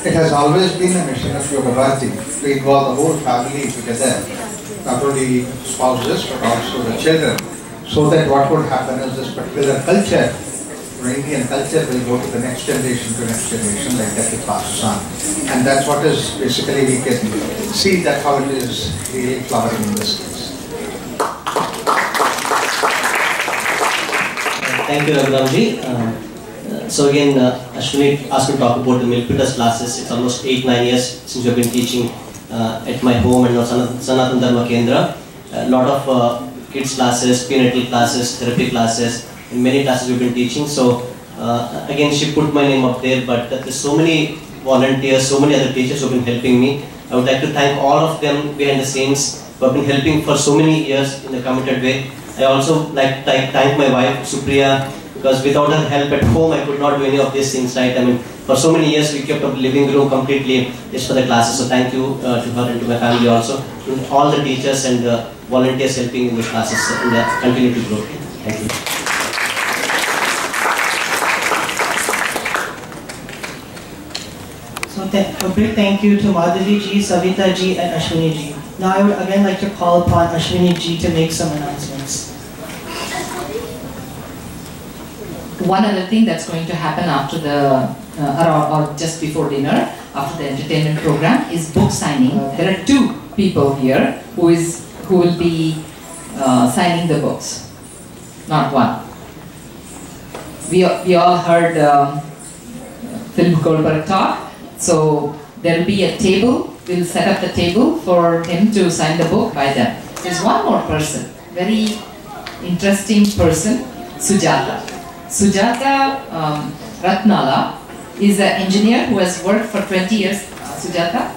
It has always been a mission of Yoga Bharati to involve the whole family together, not only spouses but also the children, so that what would happen is this particular culture, Indian culture, will go to the next generation, like that it passes on. And that's what is basically we can see that how it is really flowering in this case. Thank you, Raghuramji. So again, Ashwini asked me to talk about the Milpitas classes. It's almost 8-9 years since we've been teaching at my home and Sanatan Dharma Kendra. A lot of kids classes, prenatal classes, therapy classes, and many classes we've been teaching. So again, she put my name up there, but there's so many volunteers, so many other teachers who have been helping me. I would like to thank all of them behind the scenes who have been helping for so many years in a committed way. I also like to thank my wife, Supriya, because without her help at home, I could not do any of these things, right? I mean, for so many years, we kept up living room completely just for the classes. So thank you to her and to my family also, to all the teachers and volunteers helping in the classes, and continue to grow. Thank you. So a big thank you to Madhavi ji, Savita ji, and Ashwini ji. Now I would again like to call upon Ashwini ji to make some announcements. One other thing that's going to happen after the, or just before dinner, after the entertainment program, is book signing. There are two people here who will be signing the books. Not one. We all heard Philip Goldberg talk. So there will be a table. We'll set up the table for him to sign the book by them. There's one more person, very interesting person, Sujata. Sujata Ratnala is an engineer who has worked for 20 years. Sujata?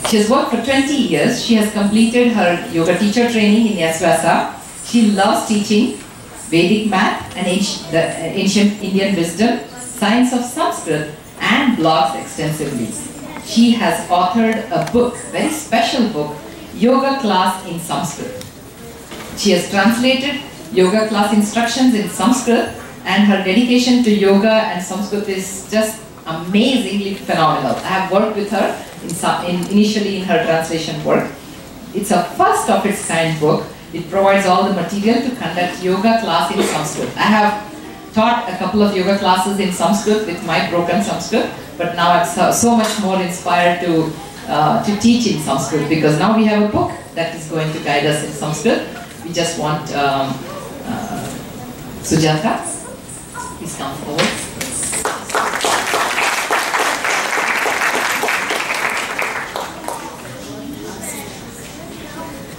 She has worked for 20 years. She has completed her yoga teacher training in Yasvasa. She loves teaching Vedic math and ancient Indian wisdom, science of Sanskrit, and blogs extensively. She has authored a book, very special book, Yoga Class in Sanskrit. She has translated yoga class instructions in Sanskrit, and her dedication to yoga and Sanskrit is just amazingly phenomenal. I have worked with her initially in her translation work. It's a first of its kind book. It provides all the material to conduct yoga class in Sanskrit. I have taught a couple of yoga classes in Sanskrit with my broken Sanskrit, but now I'm so much more inspired to teach in Sanskrit, because now we have a book that is going to guide us in Sanskrit. We just want Sujata, please come forward.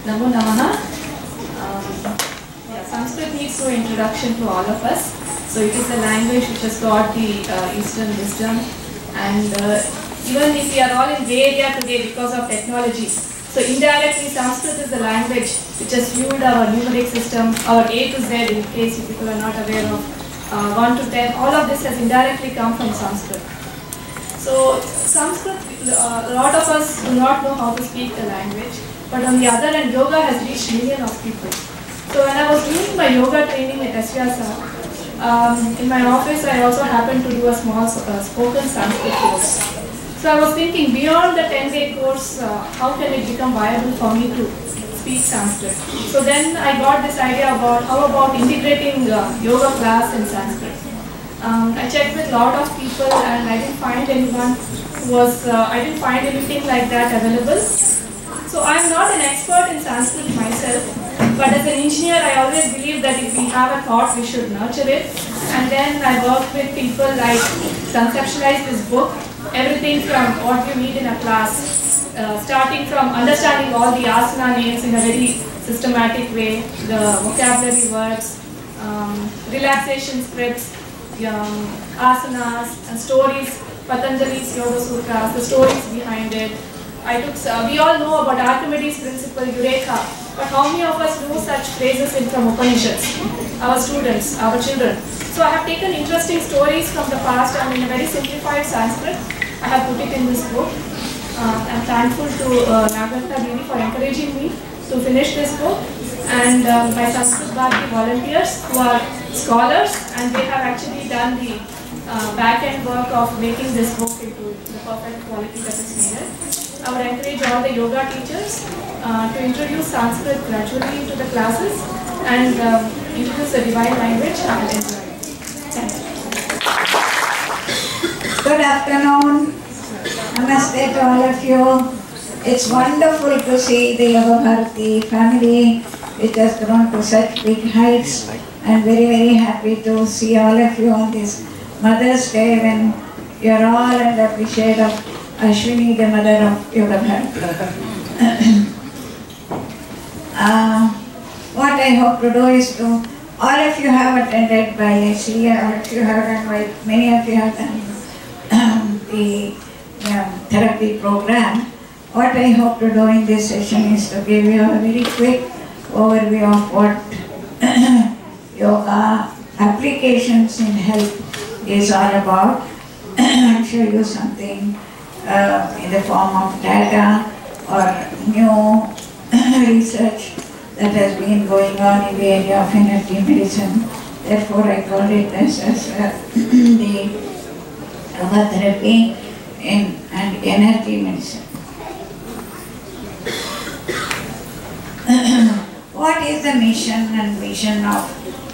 Namo Namaha. Sanskrit needs no introduction to all of us. So it is a language which has got the Eastern wisdom, and even if we are all in Bay Area today because of technology, so indirectly Sanskrit is the language which has fueled our numeric system, our A to Z, in case you people are not aware of, 1 to 10, all of this has indirectly come from Sanskrit. So Sanskrit, a lot of us do not know how to speak the language, but on the other hand, yoga has reached millions of people. So when I was doing my yoga training at SVSR, in my office I also happened to do a small spoken Sanskrit course. So I was thinking, beyond the 10-day course, how can it become viable for me to speak Sanskrit? So then I got this idea about how about integrating yoga class in Sanskrit. I checked with a lot of people and I didn't find anyone who was, I didn't find anything like that available. So I'm not an expert in Sanskrit myself, but as an engineer I always believe that if we have a thought we should nurture it. And then I worked with people like conceptualize this book, everything from what you need in a class, starting from understanding all the asana names in a very systematic way, the vocabulary words, relaxation scripts, asanas, and stories, Patanjali's Yoga Sutras, the stories behind it. We all know about Archimedes' principle, Eureka, but how many of us know such phrases from Upanishads? Our students, our children. So I have taken interesting stories from the past and in a very simplified Sanskrit, I have put it in this book. I'm thankful to Nagarta Devi for encouraging me to finish this book, and my Sanskrit Bharati volunteers who are scholars, and they have actually done the back-end work of making this book into the perfect quality that is needed. I would encourage all the yoga teachers to introduce Sanskrit gradually into the classes and introduce the divine language and enjoy it. Thank you. Good afternoon. Namaste to all of you. It's wonderful to see the Yoga Bharati family which has grown to such big heights. I'm very, very happy to see all of you on this Mother's Day when you're all under the shade of Ashwini, the mother of Yoga Bharati. What I hope to do is to, all of you have attended by Leslie, all of you have done, many of you have done the therapy program. What I hope to do in this session is to give you a very quick overview of what yoga applications in health is all about, and show you something in the form of data or new research that has been going on in the area of energy medicine. Therefore, I call it as the yoga therapy and energy medicine. What is the mission and vision of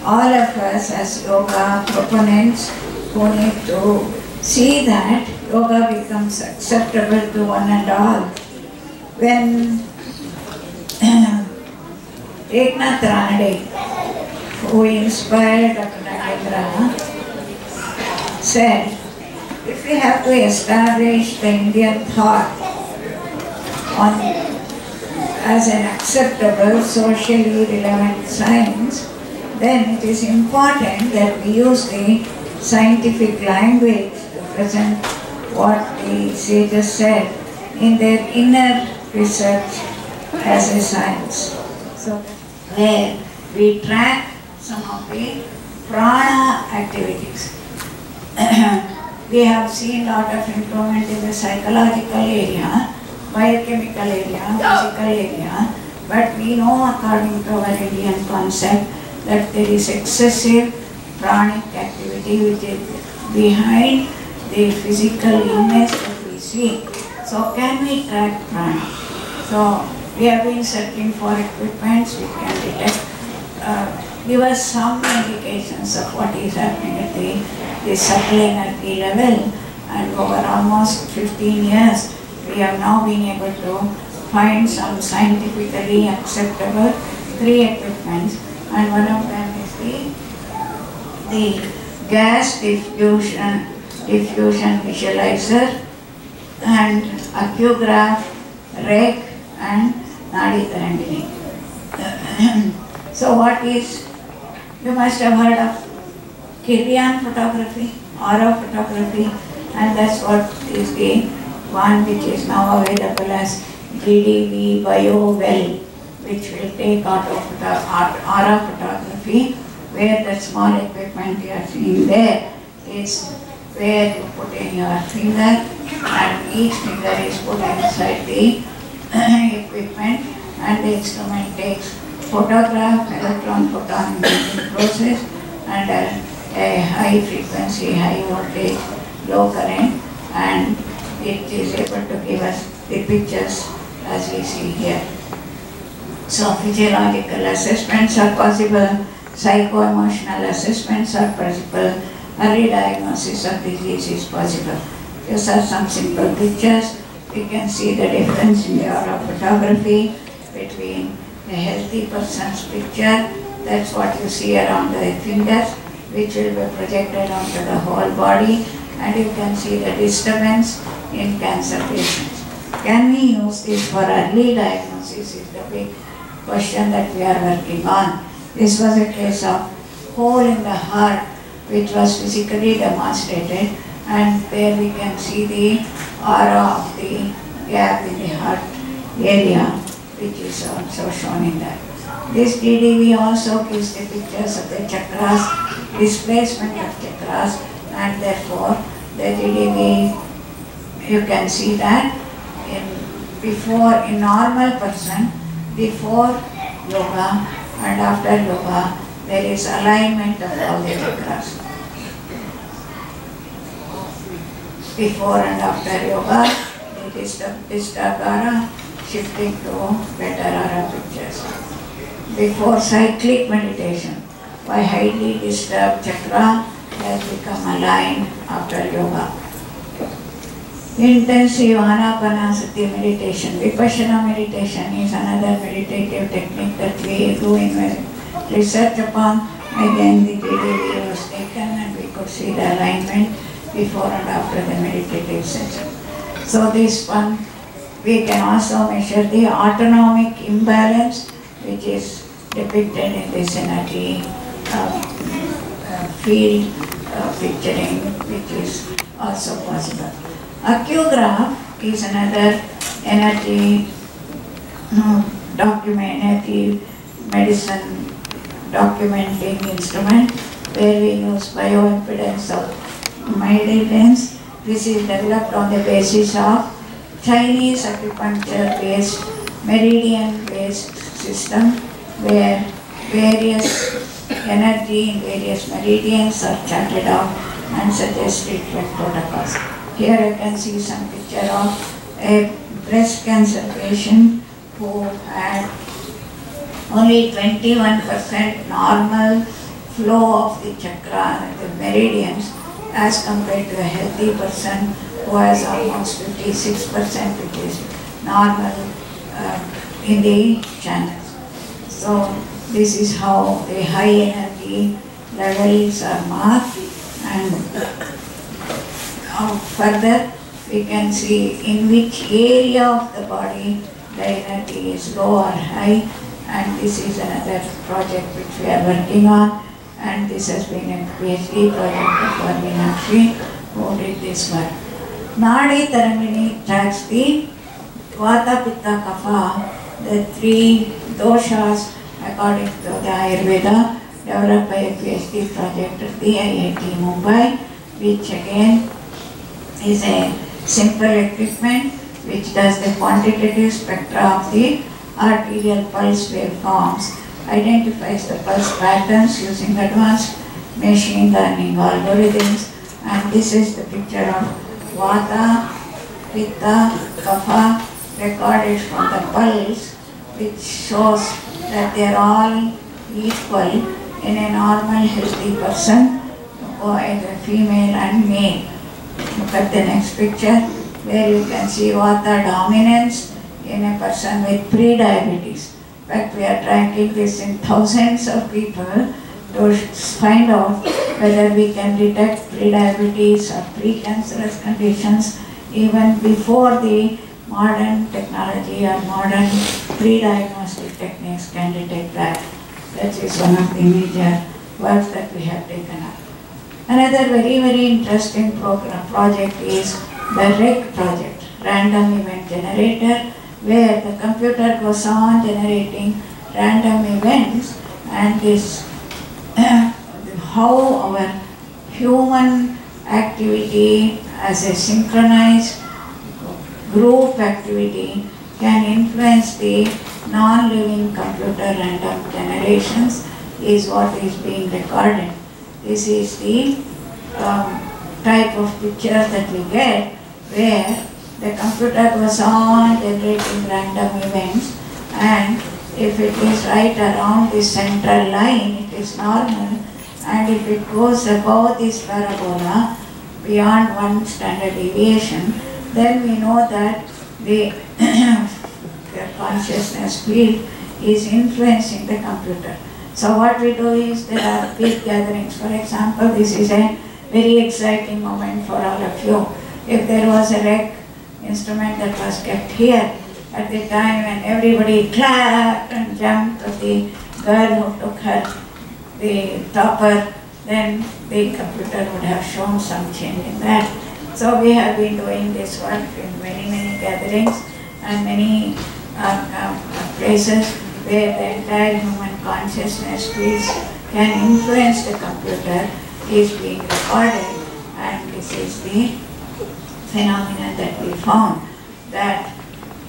all of us as yoga proponents who need to see that yoga becomes acceptable to one and all? When Eknath Ranade, who inspired Dr. Nagendra, said, if we have to establish the Indian thought as an acceptable, socially relevant science, then it is important that we use the scientific language to present what the sages said in their inner research as a science. So, where we track some of the prana activities. We have seen a lot of improvement in the psychological area, biochemical area, physical area, but we know according to our Indian concept that there is excessive pranic activity which is behind the physical illness that we see. So can we track prana? So we have been searching for equipments which can detect, give us some indications of what is happening at the subtle energy level, and over almost 15 years we have now been able to find some scientifically acceptable 3 equipments, and one of them is the gas diffusion visualizer and acutigraph, rec and nadi karandini. So what is, you must have heard of Kirlian photography, aura photography, and that's what is the one which is now available as GDV Bio Well, which will take aura photography, where the small equipment you are seeing there is where you put in your finger, and each finger is put inside the equipment, and the instrument takes photograph, electron photon emitting process, and a high frequency, high voltage, low current, and it is able to give us the pictures as we see here. So physiological assessments are possible, psycho-emotional assessments are possible, early diagnosis of disease is possible. These are some simple pictures. We can see the difference in the aura photography between a healthy person's picture, that's what you see around the fingers, which will be projected onto the whole body, and you can see the disturbance in cancer patients. Can we use this for early diagnosis is the big question that we are working on. This was a case of hole in the heart which was physically demonstrated, and there we can see the aura of the gap in the heart area, which is also shown in that. This DDV also gives the pictures of the chakras, displacement of chakras, and therefore the DDV, you can see that in normal person, before yoga and after yoga, there is alignment of all the chakras. Before and after yoga, it is the Vistagara shifting to better aura pictures. Before cyclic meditation, by highly disturbed chakra has become aligned after yoga. Intensive anapanasati meditation, vipassana meditation is another meditative technique that we do in research upon. Again, the DDV was taken and we could see the alignment before and after the meditative session. So this one, we can also measure the autonomic imbalance which is depicted in this energy field picturing, which is also possible. Acutigraph is another energy energy medicine documenting instrument where we use bioimpedance of meridians. This is developed on the basis of Chinese acupuncture-based, meridian-based system where various energy in various meridians are charted out and suggest treatment protocols. Here you can see some picture of a breast cancer patient who had only 21% normal flow of the chakra, the meridians, as compared to a healthy person who has almost 56%, which is normal in the channels. So this is how the high energy levels are marked, and further we can see in which area of the body the energy is low or high, and this is another project which we are working on, and this has been a PhD project for Meenakshi who did this work. Nadi Tarangini tracks the Vata, Pitta, Kapha, the three doshas according to the Ayurveda, developed by a PhD project at the IIT Mumbai, which again is a simple equipment which does the quantitative spectra of the arterial pulse waveforms, identifies the pulse patterns using advanced machine learning algorithms, and this is the picture of Vata, Pitta, Kapha recorded from the pulse, which shows that they are all equal in a normal healthy person, or either female and male. Look at the next picture where you can see Vata dominance in a person with pre-diabetes. In fact, we are tracking this in thousands of people to find out whether we can detect pre-diabetes or pre-cancerous conditions even before the modern technology or modern pre-diagnostic techniques can detect that. That is one of the major works that we have taken up. Another very, very interesting project is the REC project, Random Event Generator, where the computer goes on generating random events, and this how our human activity as a synchronized group activity can influence the non-living computer random generations is what is being recorded. This is the type of picture that we get where the computer goes on generating random events, and if it is right around the central line, it is normal, and if it goes above this parabola beyond one standard deviation, then we know that the consciousness field is influencing the computer. So what we do is there are big gatherings. For example, this is a very exciting moment for all of you. If there was a REC instrument that was kept here at the time when everybody clapped and jumped at the girl who took her the topper, then the computer would have shown some change in that. So we have been doing this work in many, many gatherings and many places where the entire human consciousness fields can influence the computer is being recorded, and this is the phenomenon that we found, that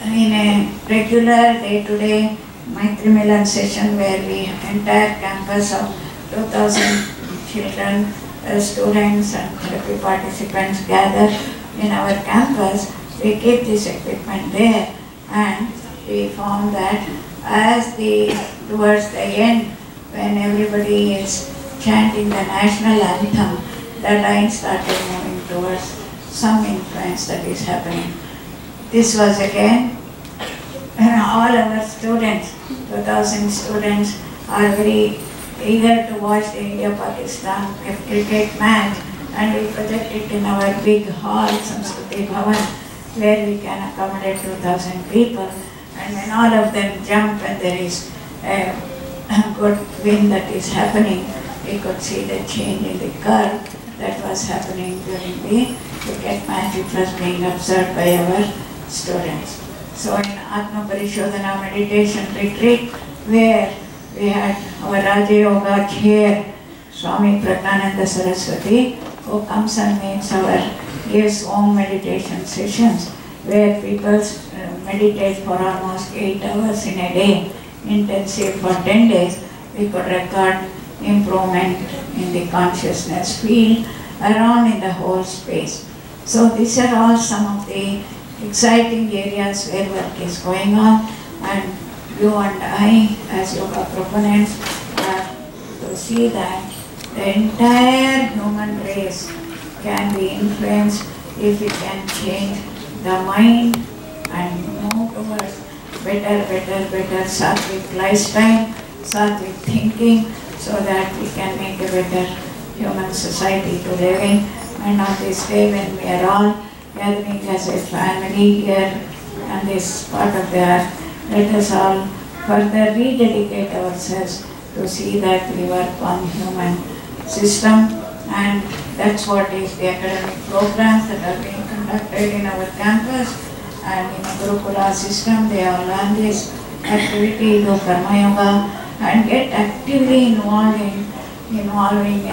in a regular day-to-day Maitri Milan session where we entire campus of 2,000 children, students and therapy participants gather in our campus, we keep this equipment there, and we found that towards the end, when everybody is chanting the national anthem, the line started moving towards some influence that is happening. This was again, all our students, 2,000 students, are very eager to watch the India-Pakistan cricket match, and we project it in our big hall, Samskriti Bhavan, where we can accommodate 2,000 people. And when all of them jump and there is a good wind that is happening, we could see the change in the curve that was happening during the cricket match, which was being observed by our students. So in Atma Parishodhana meditation retreat, where we had our Raja Yoga chair, Swami Pragnananda Saraswati, who comes and gives Om meditation sessions, where people meditate for almost 8 hours in a day, intensive for 10 days, we could record improvement in the consciousness field around in the whole space. So these are all some of the exciting areas where work is going on, and you and I as yoga proponents are to see that the entire human race can be influenced if we can change the mind and move towards better sattvic lifestyle sattvic thinking, so that we can make a better human society to live in. And on this day when we are all gathering as a family here on this part of the earth, let us all further rededicate ourselves to see that we work on human system, and that's what is the academic programs that are being conducted in our campus. And in a Gurukula system, they all learn this activity, do Karma Yoga, and get actively involved in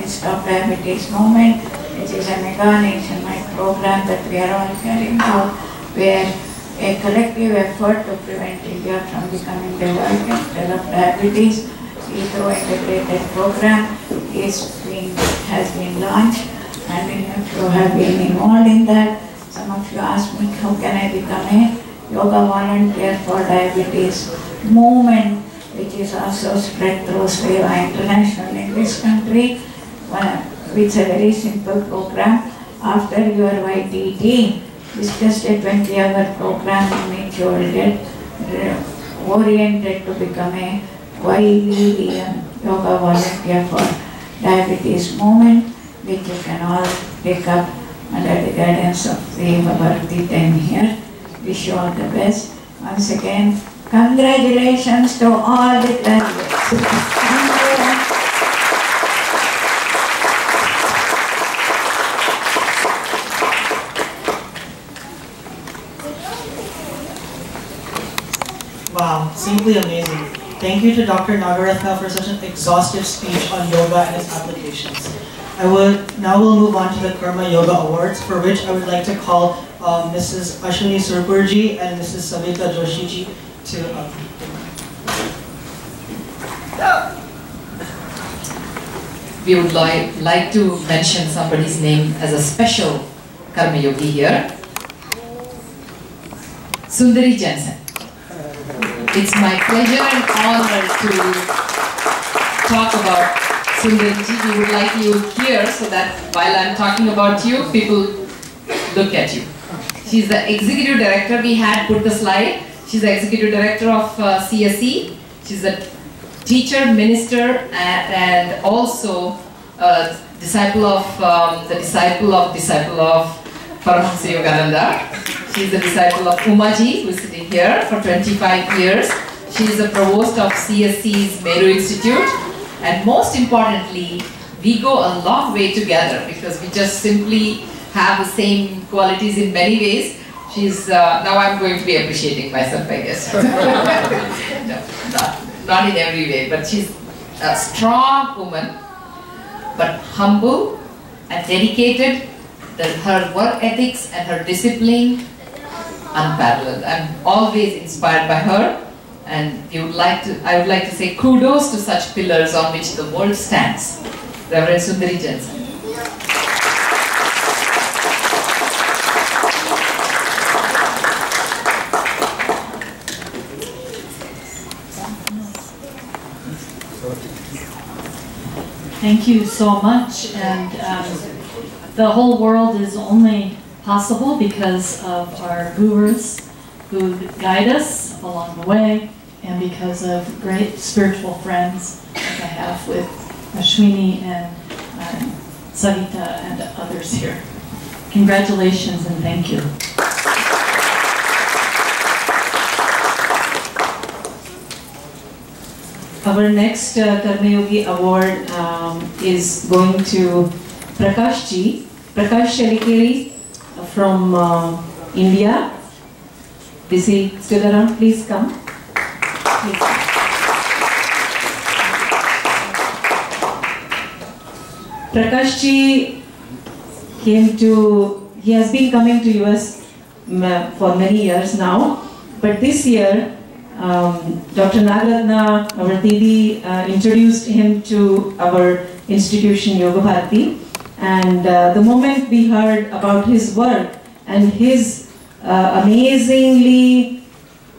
Stop Diabetes Movement, which is a mega nationwide program that we are all carrying out, where a collective effort to prevent India from becoming the world capital of diabetes, through integrated program has been launched, and many of you have been involved in that. Some of you asked me, how can I become a yoga volunteer for diabetes movement, which is also spread through Seva International in this country. It's a very simple program. After your YTT, it's just a 20-hour program in which you will get oriented to become a YVDM, yoga volunteer for diabetes movement, which you can all take up under the guidance of the Bharati team here. Wish you all the best. Once again, congratulations to all the graduates. Wow, simply amazing. Thank you to Dr. Nagaratna for such an exhaustive speech on yoga and its applications. Now we'll move on to the Karma Yoga Awards, for which I would like to call Mrs. Ashwini Surpurji and Mrs. Savita Joshiji to We would like to mention somebody's name as a special Karma Yogi here. Sundari Jensen. It's my pleasure and honor to talk about Sundariji. We would like you here so that while I'm talking about you, people look at you. She's the executive director. We had put the slide. She's the executive director of CSE. She's a teacher, minister, and also a disciple of Paramahansa Yogananda. She's the disciple of Umaji, who is sitting here for 25 years. She is the provost of CSC's Meru Institute. And most importantly, we go a long way together because we just simply have the same qualities in many ways. She's, now I'm going to be appreciating myself, I guess. No, not in every way, but she's a strong woman, but humble and dedicated. Her work ethics and her discipline, unparalleled. I'm always inspired by her, and I would like to say kudos to such pillars on which the world stands. Reverend Sundari Jensen. Thank you so much, and the whole world is only possible because of our gurus who guide us along the way, and because of great spiritual friends like I have with Ashwini and Savita and others here. Congratulations and thank you. Our next Karma Yogi award is going to Prakash Ji, Prakash Shalikiri from India. Is he still around? Please come. Please come. Prakash Ji he has been coming to US for many years now, but this year Dr. Nagaratna, our Didi, introduced him to our institution Yoga Bharati, and the moment we heard about his work and his amazingly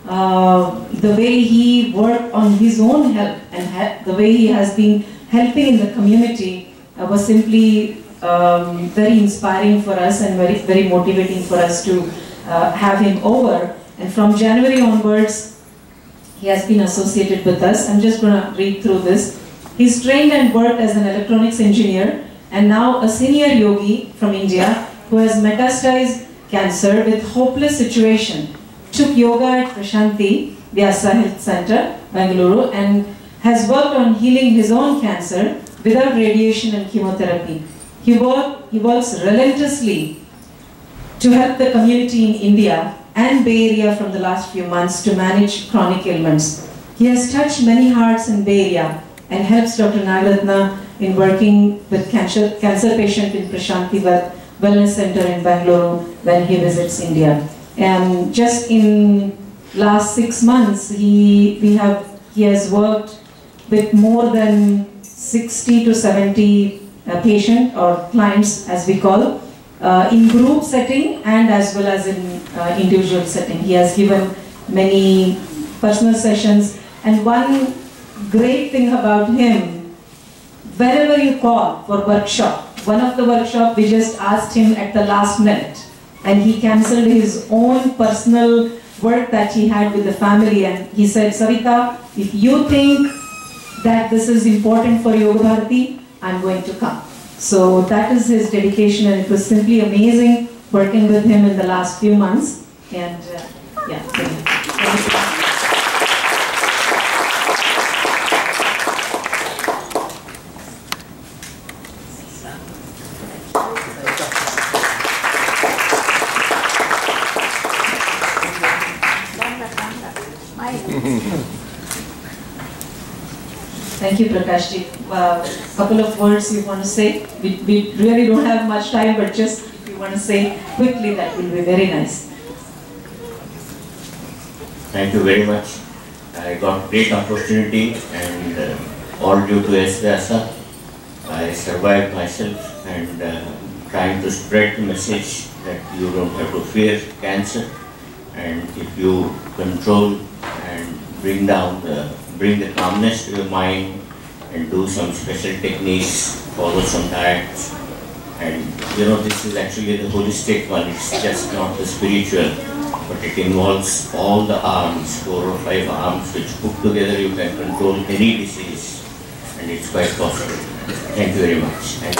the way he worked on his own health and the way he has been helping in the community was simply very inspiring for us and very, very motivating for us to have him over. And from January onwards, he has been associated with us. I'm just going to read through this. He's trained and worked as an electronics engineer and now a senior yogi from India who has metastasized cancer with hopeless situation. Took yoga at Prashanti Vyasa Health Center, Bangalore, and has worked on healing his own cancer without radiation and chemotherapy. He works relentlessly to help the community in India and Bay Area from the last few months to manage chronic ailments. He has touched many hearts in Bay Area and helps Dr. Nagaratna in working with cancer patient in Prashanti Wellness Center in Bangalore when he visits India. And just in last 6 months, he has worked with more than 60 to 70 patient or clients, as we call, in group setting and as well as in individual setting. He has given many personal sessions, and one great thing about him, wherever you call for workshop, one of the workshop we just asked him at the last minute, and he cancelled his own personal work that he had with the family, and he said, Savita, if you think that this is important for Yoga Bharati, I'm going to come. So that is his dedication, and it was simply amazing working with him in the last few months. And yeah, thank you. Thank you, Prakashji. Couple of words you want to say? We really don't have much time, but just if you want to say quickly, that will be very nice. Thank you very much. I got great opportunity, and all due to SVASA. I survived myself, and trying to spread the message that you don't have to fear cancer, and if you control and bring the calmness to your mind and do some special techniques, follow some diets, and this is actually the holistic one. It's just not the spiritual, but it involves all the arms, 4 or 5 arms, which put together you can control any disease, and it's quite possible. Thank you very much. And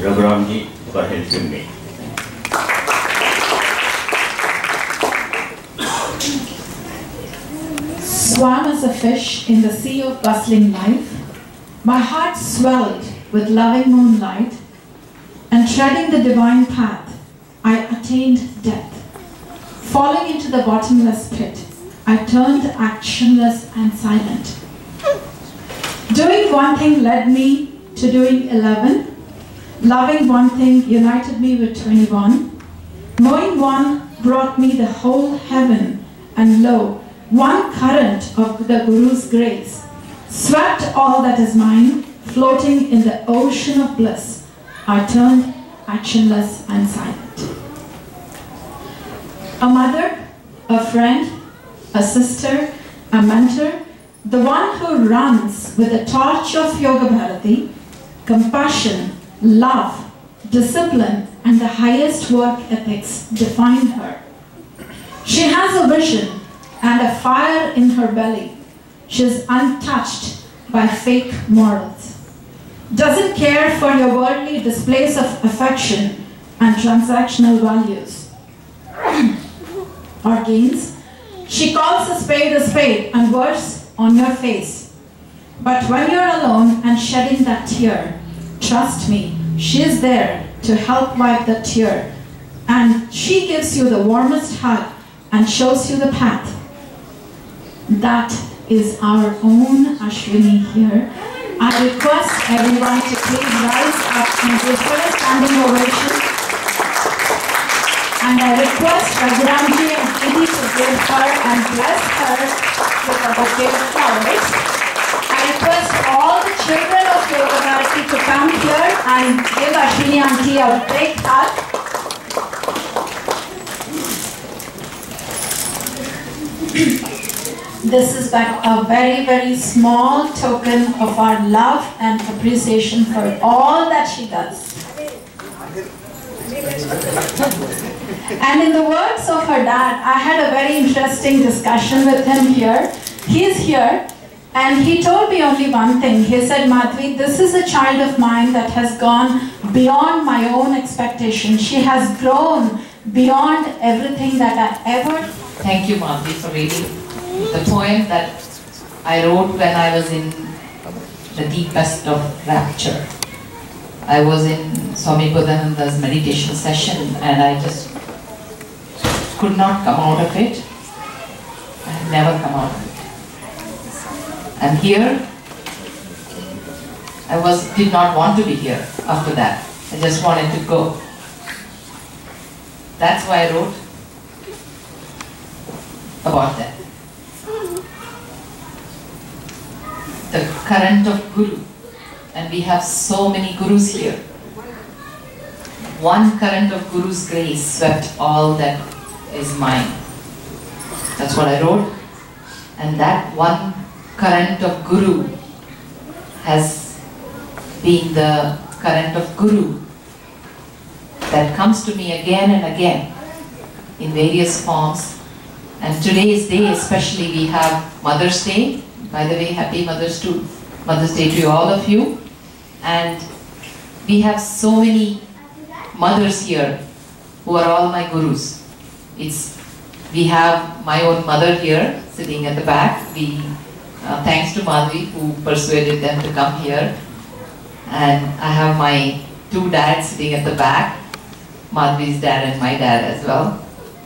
Raghuramji for helping me. Swam as a fish in the sea of bustling life, my heart swelled with loving moonlight, and treading the divine path, I attained death. Falling into the bottomless pit, I turned actionless and silent. Doing one thing led me to doing 11. Loving one thing united me with 21. Knowing one brought me the whole heaven, and lo, one current of the Guru's grace swept all that is mine, floating in the ocean of bliss. I turned actionless and silent. A mother, a friend, a sister, a mentor, the one who runs with the torch of Yoga Bharati, compassion, love, discipline, and the highest work ethics define her. She has a vision and a fire in her belly. She is untouched by fake morals. Doesn't care for your worldly displays of affection and transactional values or gains. She calls a spade and worse on your face. But when you're alone and shedding that tear, trust me, she is there to help wipe that tear. And she gives you the warmest hug and shows you the path. That is our own Ashwini here. I request everyone to please rise up and give her a standing ovation. And I request Raghuramji and Didi to give her and bless her with a bouquet of flowers. I request all the children of Yoga Bharati to come here and give Ashwini Auntie a big hug. This is a very, very small token of our love and appreciation for all that she does. And in the words of her dad, I had a very interesting discussion with him here. He is here, and he told me only one thing. He said, Madhvi, this is a child of mine that has gone beyond my own expectations. She has grown beyond everything that I ever... Thank you, Madhvi, for reading the poem that I wrote when I was in the deepest of rapture. I was in Swami Buddhananda's meditation session and I just could not come out of it. I had never come out of it. And here, I did not want to be here after that. I just wanted to go. That's why I wrote about that. The current of Guru. And we have so many Gurus here. One current of Guru's grace swept all that is mine. That's what I wrote. And that one current of Guru has been the current of Guru that comes to me again and again in various forms. And today's day especially, we have Mother's Day. By the way, happy Mother's Day to all of you. And we have so many mothers here who are all my gurus. We have my own mother here sitting at the back. Thanks to Madhvi who persuaded them to come here. And I have my two dads sitting at the back, Madhvi's dad and my dad as well.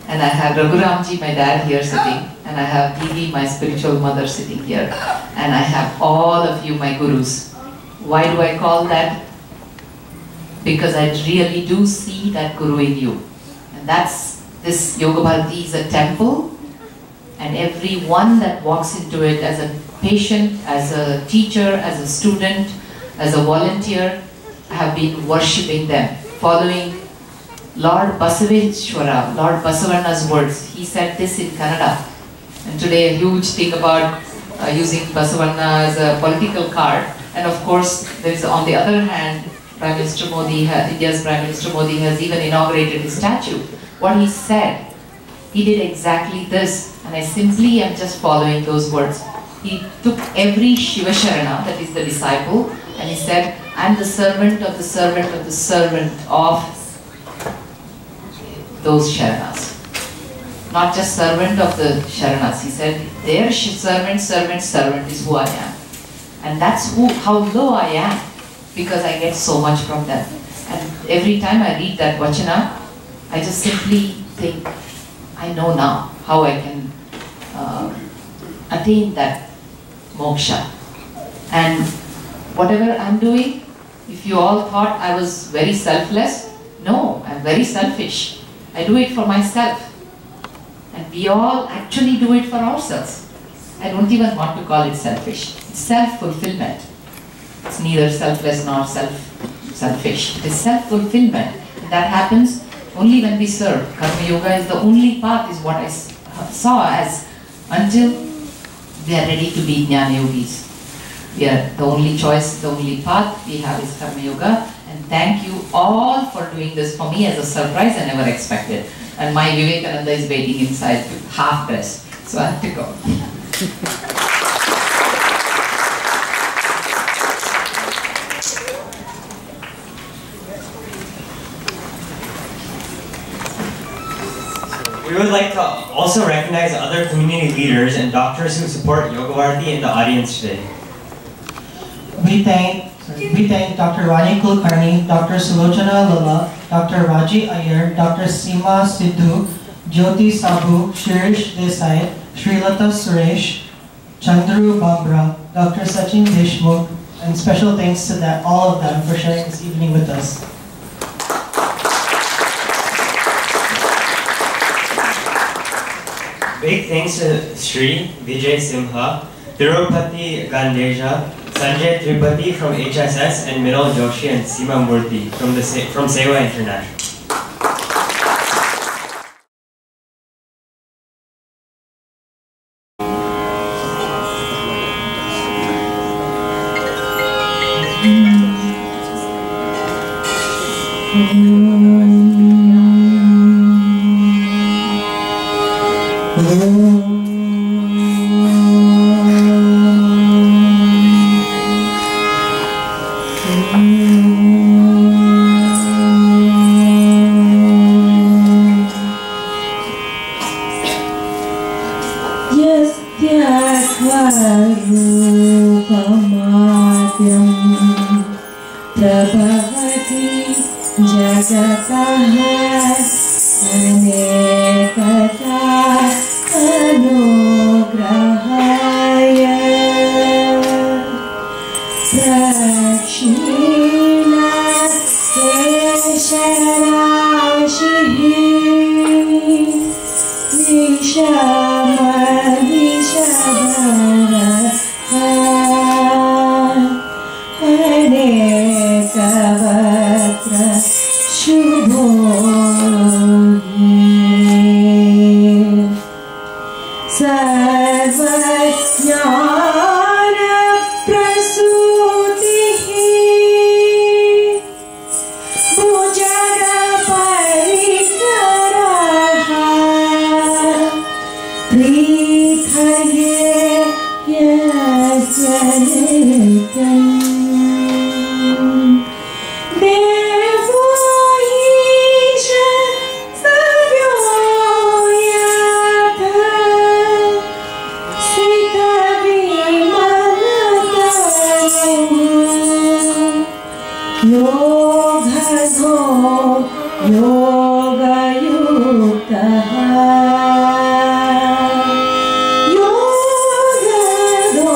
And I have Raghuramji, my dad, here sitting. And I have Didi, my spiritual mother, sitting here. And I have all of you, my gurus. Why do I call that? Because I really do see that Guru in you. And this Yoga Bharati is a temple. And everyone that walks into it as a patient, as a teacher, as a student, as a volunteer, I have been worshipping them, following Lord Basaveshwara, Lord Basavanna's words. He said this in Kannada. And today a huge thing about using Basavanna as a political card. And of course, there is on the other hand, Prime Minister Modi, India's Prime Minister Modi has even inaugurated his statue. What he said, he did exactly this. And I simply am just following those words. He took every Shiva Sharana, that is the disciple, and he said, I'm the servant of the servant of the servant of those Sharanas. Not just servant of the Sharanas. He said, their servant is who I am. And that's how low I am, because I get so much from them. And every time I read that Vachana, I just simply think, I know now how I can attain that moksha. And whatever I'm doing, if you all thought I was very selfless, no, I'm very selfish. I do it for myself. And we all actually do it for ourselves. I don't even want to call it selfish. It's self-fulfillment. It's neither selfless nor selfish. It is self-fulfillment. That happens only when we serve. Karma Yoga is the only path, is what I saw as, until we are ready to be Jnana Yogis. We are the only choice, the only path we have is Karma Yoga. And thank you all for doing this for me as a surprise I never expected. And my Vivekananda is waiting inside, half dressed. So I have to go. We would like to also recognize other community leaders and doctors who support Yoga Bharati in the audience today. We thank Dr. Rani Kulkarni, Dr. Sulochana Lala, Dr. Raji Iyer, Dr. Seema Sidhu, Jyoti Sabhu, Shirish Desai, Srilata Suresh, Chandru Bambra, Dr. Sachin Deshmukh, and special thanks to all of them for sharing this evening with us. Big thanks to Sri Vijay Simha, Tirupati Gandeja, Sanjay Tripathi from HSS, and Minal Joshi and Seema Murthy from Seva International. प्रभवति जगतः अनेकता अनुग्रहाय प्रक्षीणा शेषराशिः अनेकवक्त्र शुभो सर्वज्ञानप्रसूतिः भुजगपरिकरः प्रीतये यस्य नित्यम् देवो ईश सव्यो यथ सितविमलतनुः योगधो योगयुक्तः योगधो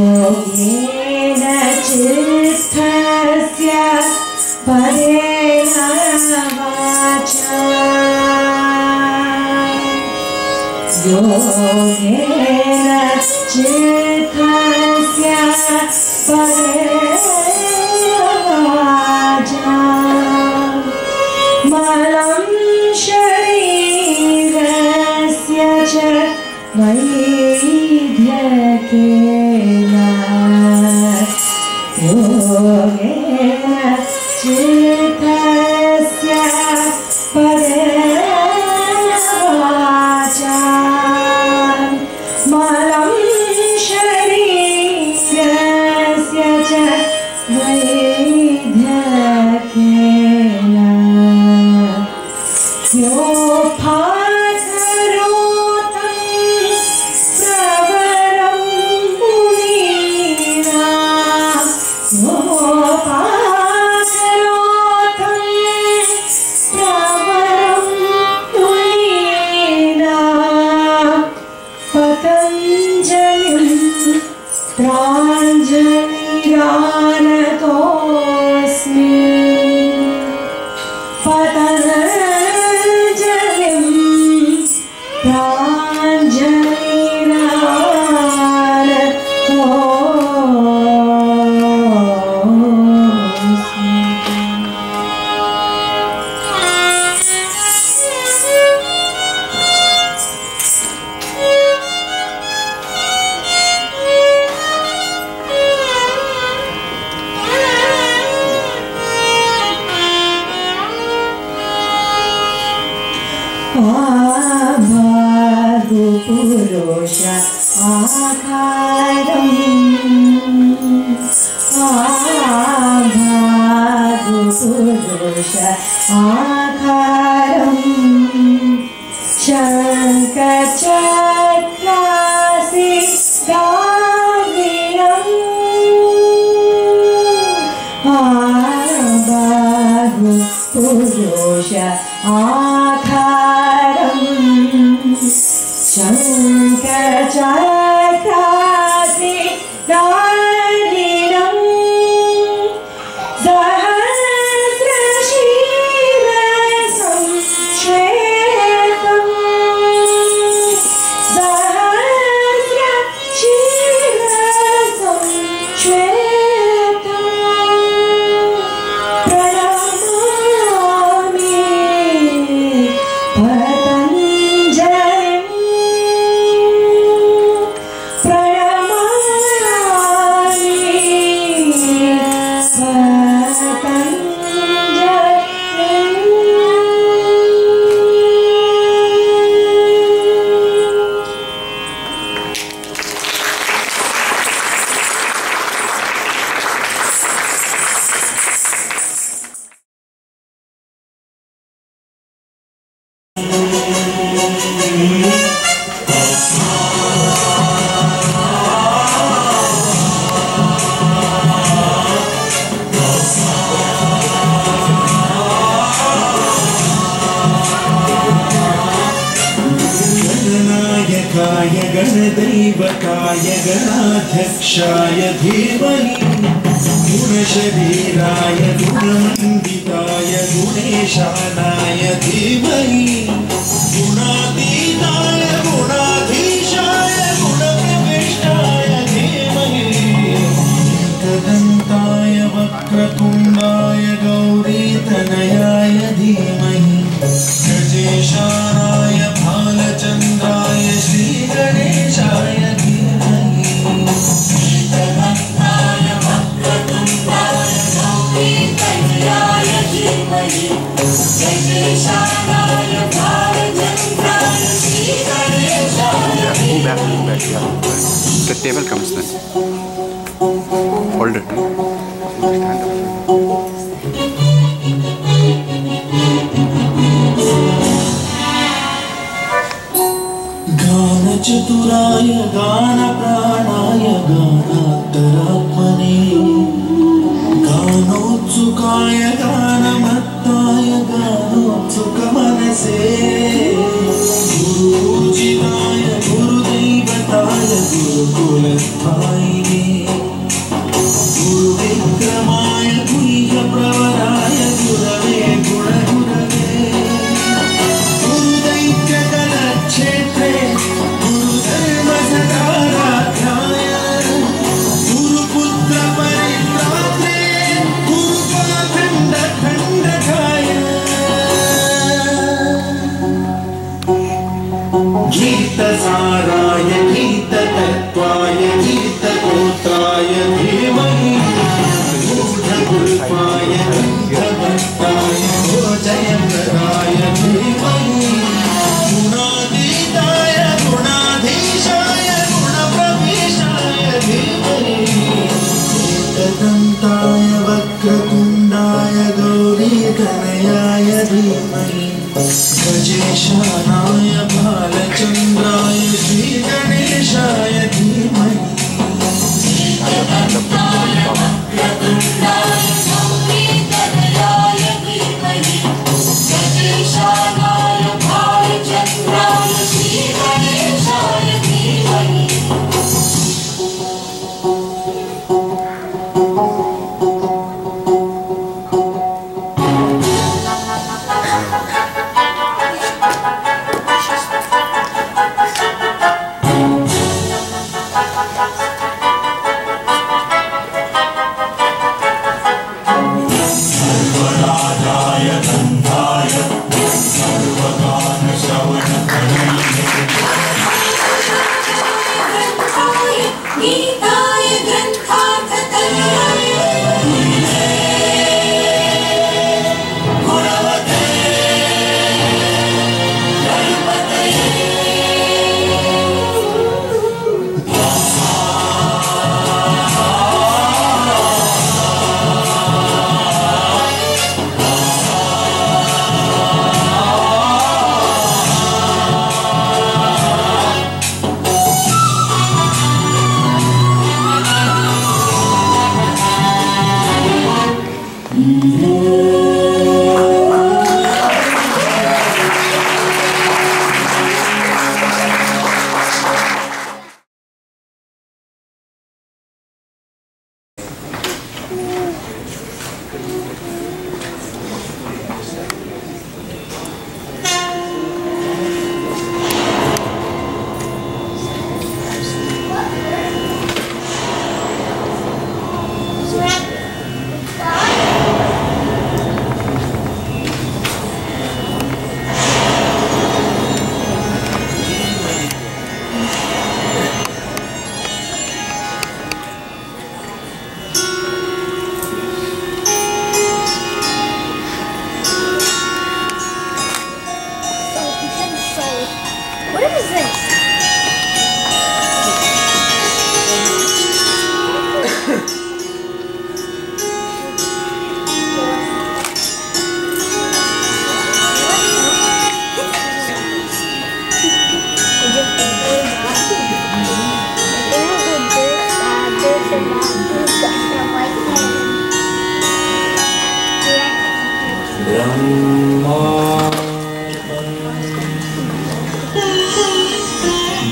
योगेन चित्तस्य परेण वाचा योगेन चित्तस्य परेण वाचा मलं शरीरस्य च वैद्यकेन योगेन चित्तस्य परेण वाचा मलं शरीरस्य च वैद्यकेन योपाकरोतं प्रवरं मुनीना योपाकरोतं प्रवरं मुनीना पतञ्जलिं प्राञ्जलिरानतोऽस्मि पतञ्जलिं प्राञ्जलिरानतोऽस्मि आभागुपुरुष आकारम् आभागुपुरुष आकारम् शङ्खचक्रासि दाविणम् आभागुपुरुष आकारम् शङ्खचक्रासि दारिणम् सहस्रशीर्षं श्वेतम् गणदैवताय गणाध्यक्षाय धीमहि गुणशरीराय गुणमण्डिताय गुणेशानाय धीमहि गुणातीताय गुणाधीशाय गुणप्रविष्टाय धीमहि एकदन्ताय वक्रतुण्डाय गौरीतनयाय धीमहि गजेशानाय भालचन्द्राय श्रीगणेशाय धीमहि एकदन्ताय वक्रतुण्डाय गौरीतनयाय धीमहि गजेशानाय भालचन्द्राय श्रीगणेशाय Move back, yeah. The table comes then. Hold it. Stand up. गानचतुराय गानप्राणाय गानान्तरात्मने गानोत्सुकाय गानमत्ताय गानोत्सुकमनसे गुरुपूजिताय गुरुदैवताय गुरुकुलस्थायिने गुरुविक्रमाय गुह्यप्रवराय गुरवे गुणगुरवे गुरुदैत्यकलक्षेत्रे गुरुधर्मसकाराध्याय गुरुपुत्रपरित्रात्रे गुरुपाखण्डखण्डकाय गीतसाराय गीततत्त्वाय गीतगोत्राय धीमहि गूढगुल्पाय गन्धवस्ताय जयप्रदाय धीमहि गुणातीताय गुणाधीशाय गुणप्रविष्टाय धीमहि एकदन्ताय वक्रतुण्डाय गौरीतनयाय धीमहि गजेशानाय भालचन्द्राय श्रीगणेशाय धीमहि एकदन्ताय वक्रतुण्डाय गौरीतनयाय धीमहि गजेशानाय भालचन्द्राय श्रीगणेशाय धीमहि सर्वराजाय गन्धाय सर्वगानश्रवणतनये गीताय ग्रन्थार्थतनये गुणवते गणपतये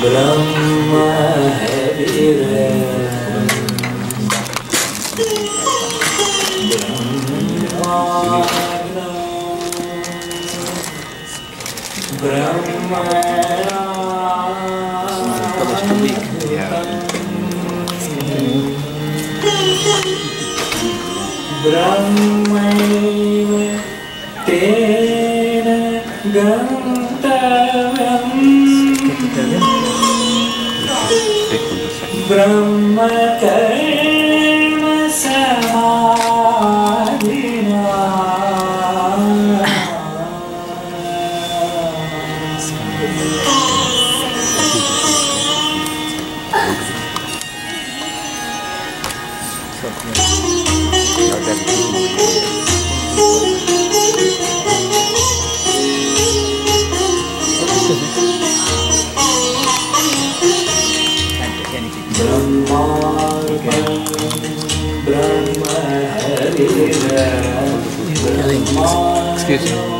ब्रह्मा ब्रह्मैव तेन गन्तव्यम् ब्रह्मकर्म समाधिना Excuse me.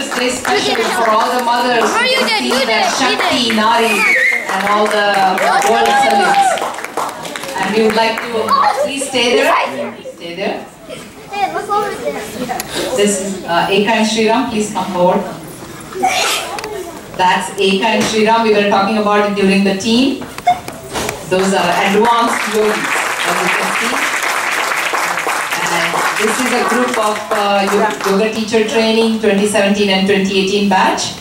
Mother's Day special for all the mothers. Oh, you did, you did, Shakti, Nari, and all the world salutes. And we would like to please stay there. Stay there. Hey, look over there. This is Eka and Sriram. Please come forward. That's Eka and Sriram. We were talking about it during the team. Those are advanced yogis, as you can see. And this is a group of yoga teacher training 2017 and 2018 batch.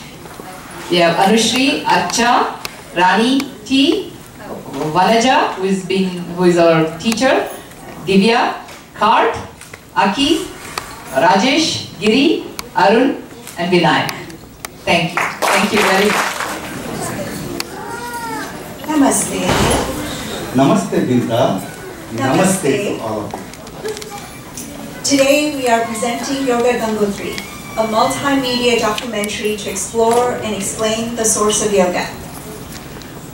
We have Anushri, Archa, Rani T, Vanaja, who is our teacher, Divya, Kart, Aki, Rajesh, Giri, Arun, and Vinayak. Thank you. Thank you very much. Namaste. Namaste, Binta. Namaste to all of you. Today we are presenting Yoga Gangotri, a multimedia documentary to explore and explain the source of yoga.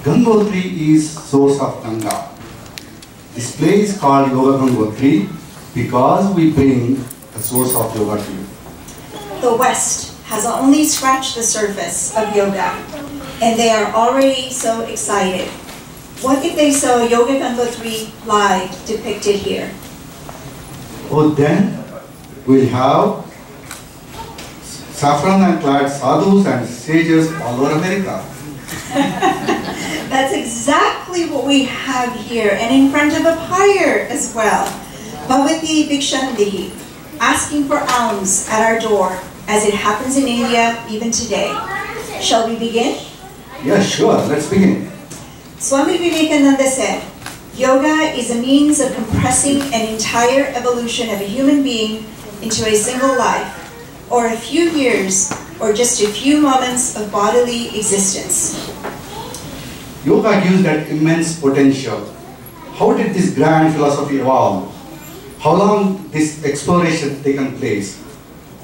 Gangotri is source of Ganga. This place is called Yoga Gangotri because we bring the source of yoga to you. The West has only scratched the surface of yoga, and they are already so excited. What if they saw Yoga Gangotri live depicted here? Oh, then we'll have saffron and clad sadhus and sages all over America. That's exactly what we have here, and in front of a pyre as well. Bhavati Bhikshandihi, asking for alms at our door, as it happens in India even today. Shall we begin? Yeah, sure. Let's begin. Swami Vivekananda said, yoga is a means of compressing an entire evolution of a human being into a single life, or a few years, or just a few moments of bodily existence. Yoga gives that immense potential. How did this grand philosophy evolve? How long this exploration taken place?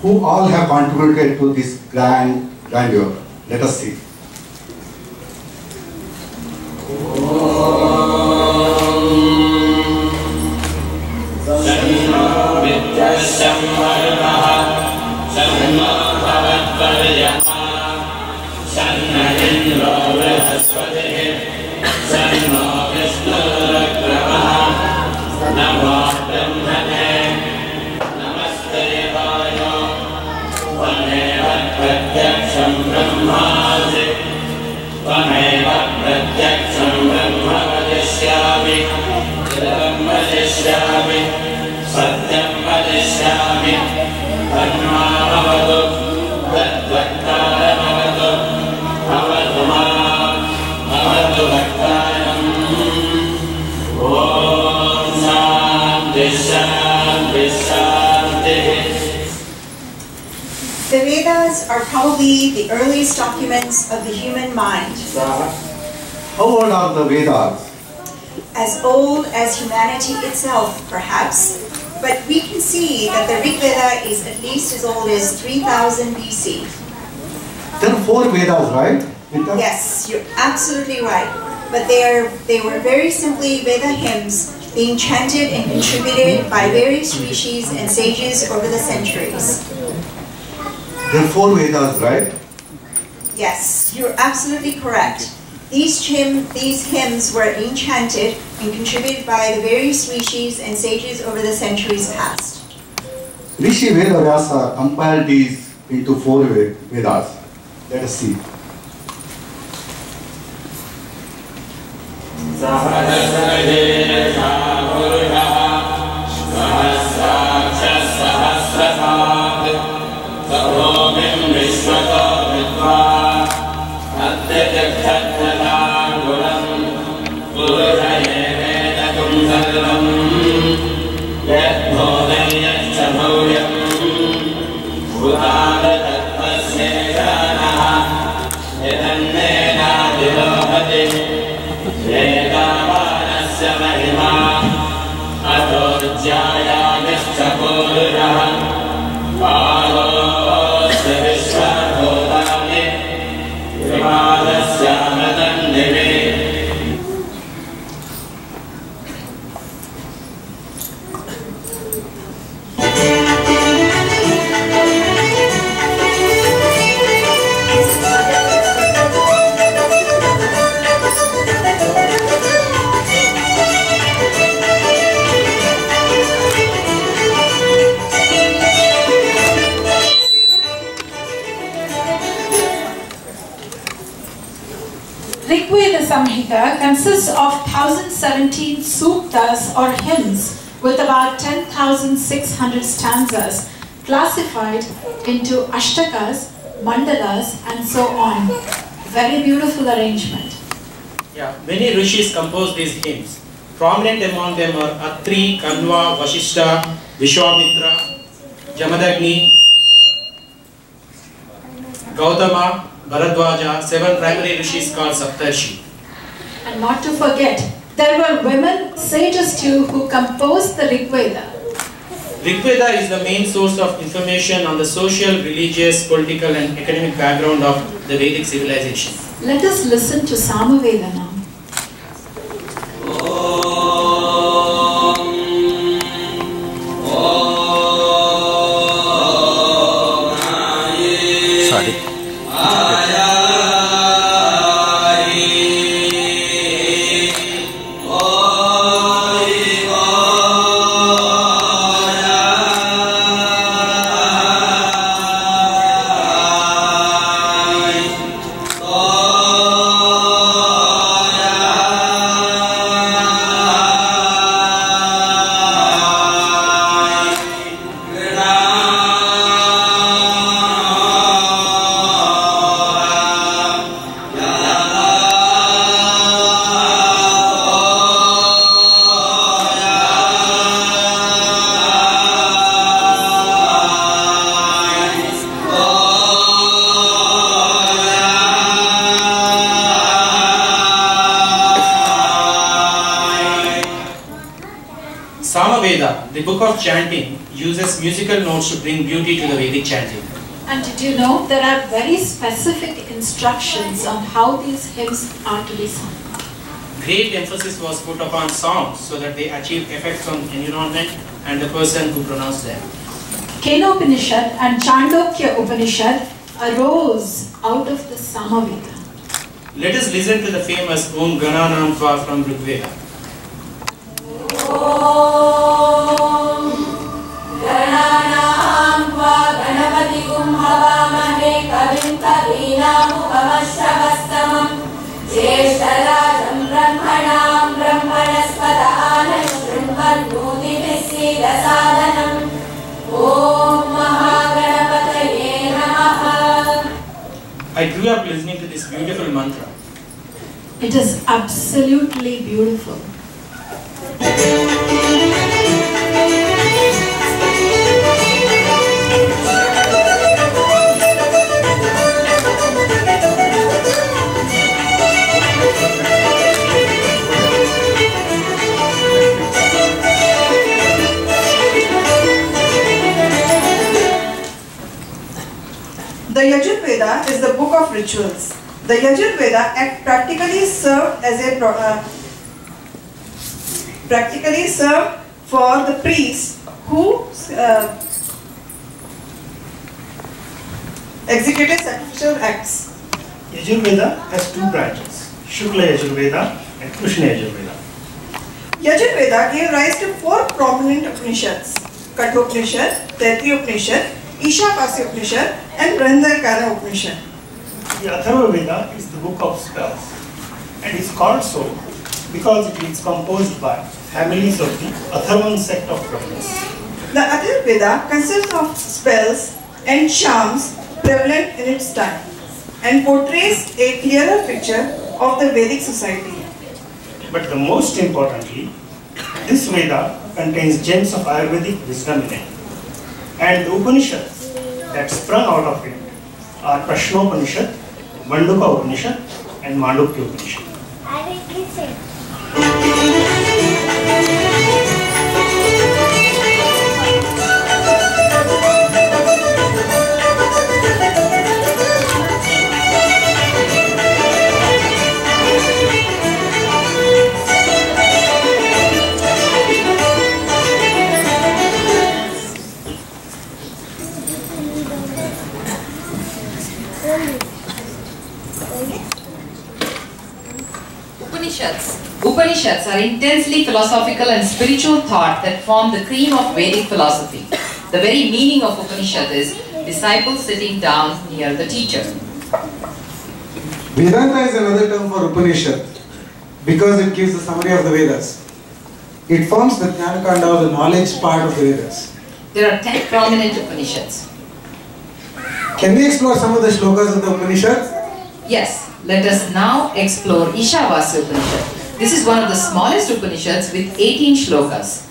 Who all have contributed to this grandeur? Let us see. The Vedas are probably the earliest documents of the human mind. How old are the Vedas? As old as humanity itself, perhaps, but we can see that the Rig Veda is at least as old as 3000 BC. There are 4 Vedas, right? Yes, you're absolutely right. But they were very simply Veda hymns being chanted and contributed by various rishis and sages over the centuries. There are 4 Vedas, right? Yes, you're absolutely correct. These hymns were being chanted and contributed by the various rishis and sages over the centuries past. Rishi Vedavyasa compiled these into 4 Vedas. Let us see. Vimadasya Rigveda Samhita consists of 1017 suktas or hymns with about 10,600 stanzas classified into ashtakas, mandalas and so on. Very beautiful arrangement. Yeah, many rishis composed these hymns. Prominent among them are Atri, Kanva, Vashishta, Vishwamitra, Jamadagni, Gautama, Bharadwaja, 7 primary rishis called Saptarshi. And not to forget, there were women sages too who composed the Rigveda. Rigveda is the main source of information on the social, religious, political and academic background of the Vedic civilization. Let us listen to Samaveda now. The book of chanting uses musical notes to bring beauty to the Vedic chanting. And did you know there are very specific instructions on how these hymns are to be sung? Great emphasis was put upon songs so that they achieve effects on environment and the person who pronounced them. Kenopanishad and Chandogya Upanishad arose out of the Samaveda. Let us listen to the famous Om Gananam Tva from Rigveda. Gananam Tva Ganapatikum Havamahe Kavim Kavinamupamashravastavam Jeshtarajam Brahmanam Brahmanaspadahanam Shrinvarnudibhisidasadanam Om Mahaganapataye Namaha. I grew up listening to this beautiful mantra. It is absolutely beautiful. The Yajurveda is the book of rituals. The Yajurveda practically served for the priests who executed sacrificial acts. Yajurveda has two branches, Shukla Yajurveda and Krishna Yajurveda. Yajurveda gave rise to four prominent Upanishads: Kathopanishad, Taittiriya Upanishad, Ishakasya Upanishad and Brahmanakara Upanishad. The Atharva Veda is the book of spells and is called so because it is composed by families of the Atharvan sect of Brahmins. The Atharva Veda consists of spells and charms prevalent in its time and portrays a clearer picture of the Vedic society. But the most importantly, this Veda contains gems of Ayurvedic wisdom in it. And the Upanishads that sprung out of it are Prashnopanishad, Manduka Upanishad and Mandukya Upanishad. I will kiss it. Upanishads are intensely philosophical and spiritual thought that form the cream of Vedic philosophy. The very meaning of Upanishad is disciples sitting down near the teacher. Vedanta is another term for Upanishad because it gives the summary of the Vedas. It forms the Jnana-kanda, or the knowledge part of the Vedas. There are 10 prominent Upanishads. Can we explore some of the shlokas of the Upanishads? Yes, let us now explore Ishavasya Upanishad. This is one of the smallest Upanishads with 18 shlokas.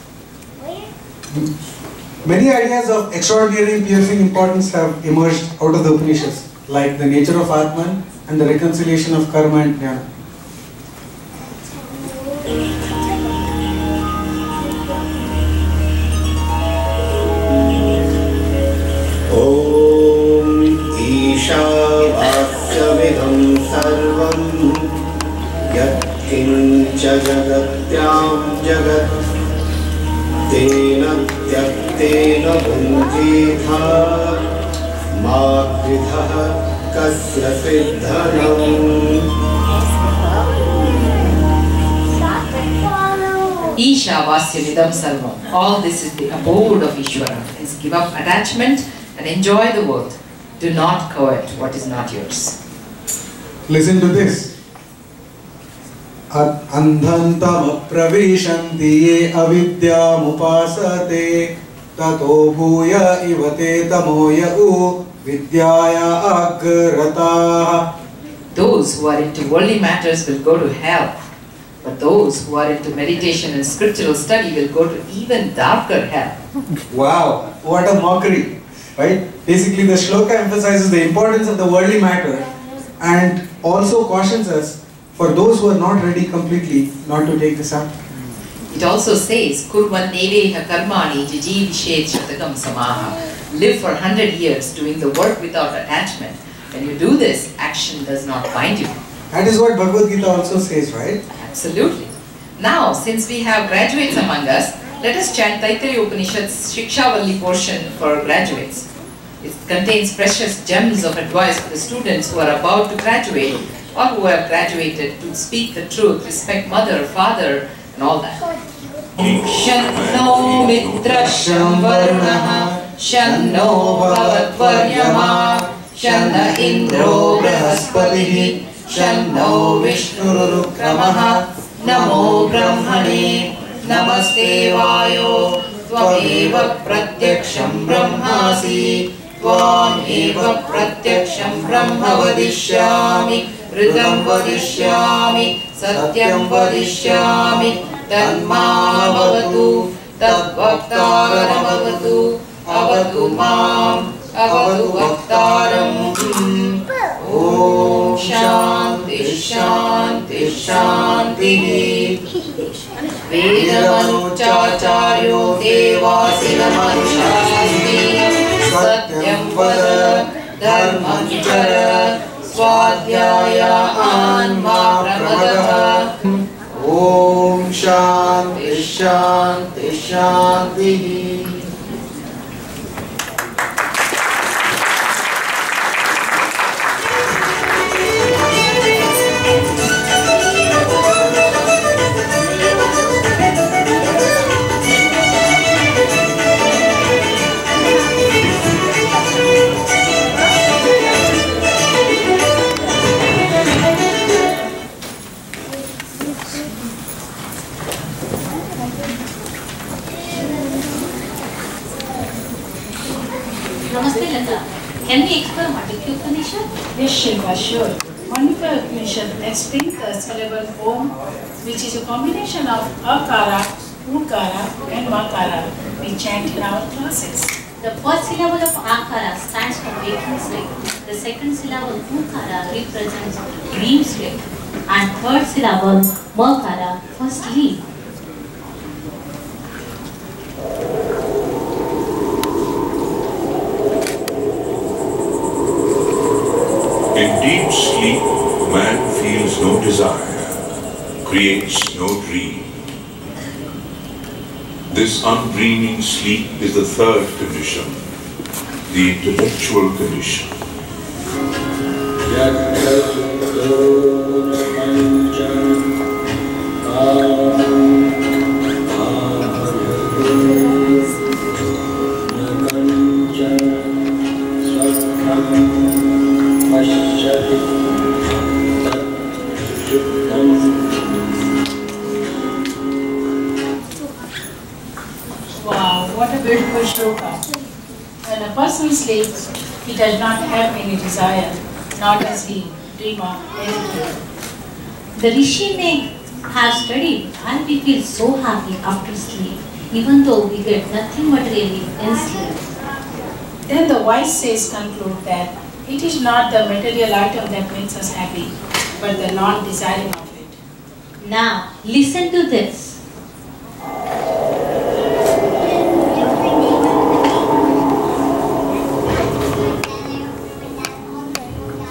Many ideas of extraordinary and piercing importance have emerged out of the Upanishads, like the nature of Atman and the reconciliation of karma and jnana. ईशावास्यमिदं सर्वं यत्किञ्च जगत्यां जगत् तेन त्यक्तेन भुञ्जीथा माद्विधः कस्य सिद्धनम्. Ishavasya vidam sarvam. All this is the abode of Ishvara. Is give up attachment and enjoy the world. Do not covet what is not yours. Listen to this. Andhantam apravishanti ye avidyam upasate tato bhuya ivate tamoya u vidyaya agrataha. Those who are into worldly matters will go to hell, but those who are into meditation and scriptural study will go to even darker hell. Wow, what a mockery, right? Basically the shloka emphasizes the importance of the worldly matter and also cautions us for those who are not ready completely not to take this up. It also says, Kurvan neveha karmani jijivishet shatakam samaha. Live for 100 years doing the work without attachment. When you do this, action does not bind you. That is what Bhagavad Gita also says, right? Absolutely. Now, since we have graduates among us, let us chant Taittiriya Upanishad's Shikshavalli portion for graduates. It contains precious gems of advice for the students who are about to graduate or who have graduated to speak the truth, respect mother, father, and all that. Shanno mitrasham varunaha, shanno bhavatvaryama, shanna indro brahaspatihi, shanno vishnurukramaha, namo brahmane, namaste vayo, tvameva pratyaksham brahmasi, tvameva pratyaksham brahma vadishyami, ridam vadishyami, satyam vadishyami, tanma avatu, tadvaktaram avatu, avatu mam, avatu vaktaram. Om Shanti Shanti Shanti. Vedamanucharyo devasinamanushanti, satyam vada dharmam chara, swadhyaya anma pramadaha. Om Shanti Shanti Shanti. Namaste Lata. Can we explore Mandukya Upanishad? Yes, Shilpa, sure. Mandukya Upanishad explains the syllable Om, which is a combination of Akara, Ukara and Makara. We chant in our classes. The first syllable of Akara stands for waking sleep. The second syllable Ukara represents dream sleep. And third syllable Makara for sleep. In deep sleep, man feels no desire, creates no dream. This undreaming sleep is the third condition, the intellectual condition. Wow, what a beautiful shloka. When a person sleeps, he does not have any desire, nor does he dream of anything. The Rishi may have studied and we feel so happy after sleep, even though we get nothing materially in sleep. Then the wise sages conclude that it is not the material item that makes us happy, but the non-desiring of it. Now, listen to this.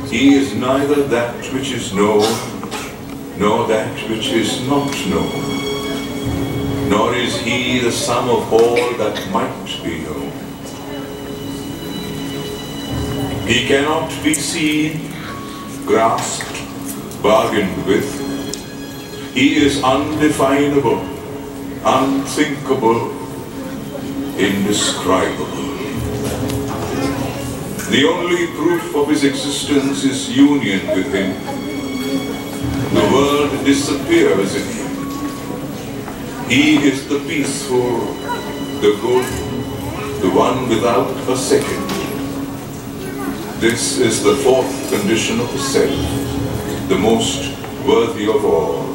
He is neither that which is known, nor that which is not known, nor is he the sum of all that might be known. He cannot be seen, grasped, bargained with. He is undefinable, unthinkable, indescribable. The only proof of his existence is union with him. The world disappears in him. He is the peaceful, the good, the one without a second. This is the fourth condition of the self, the most worthy of all.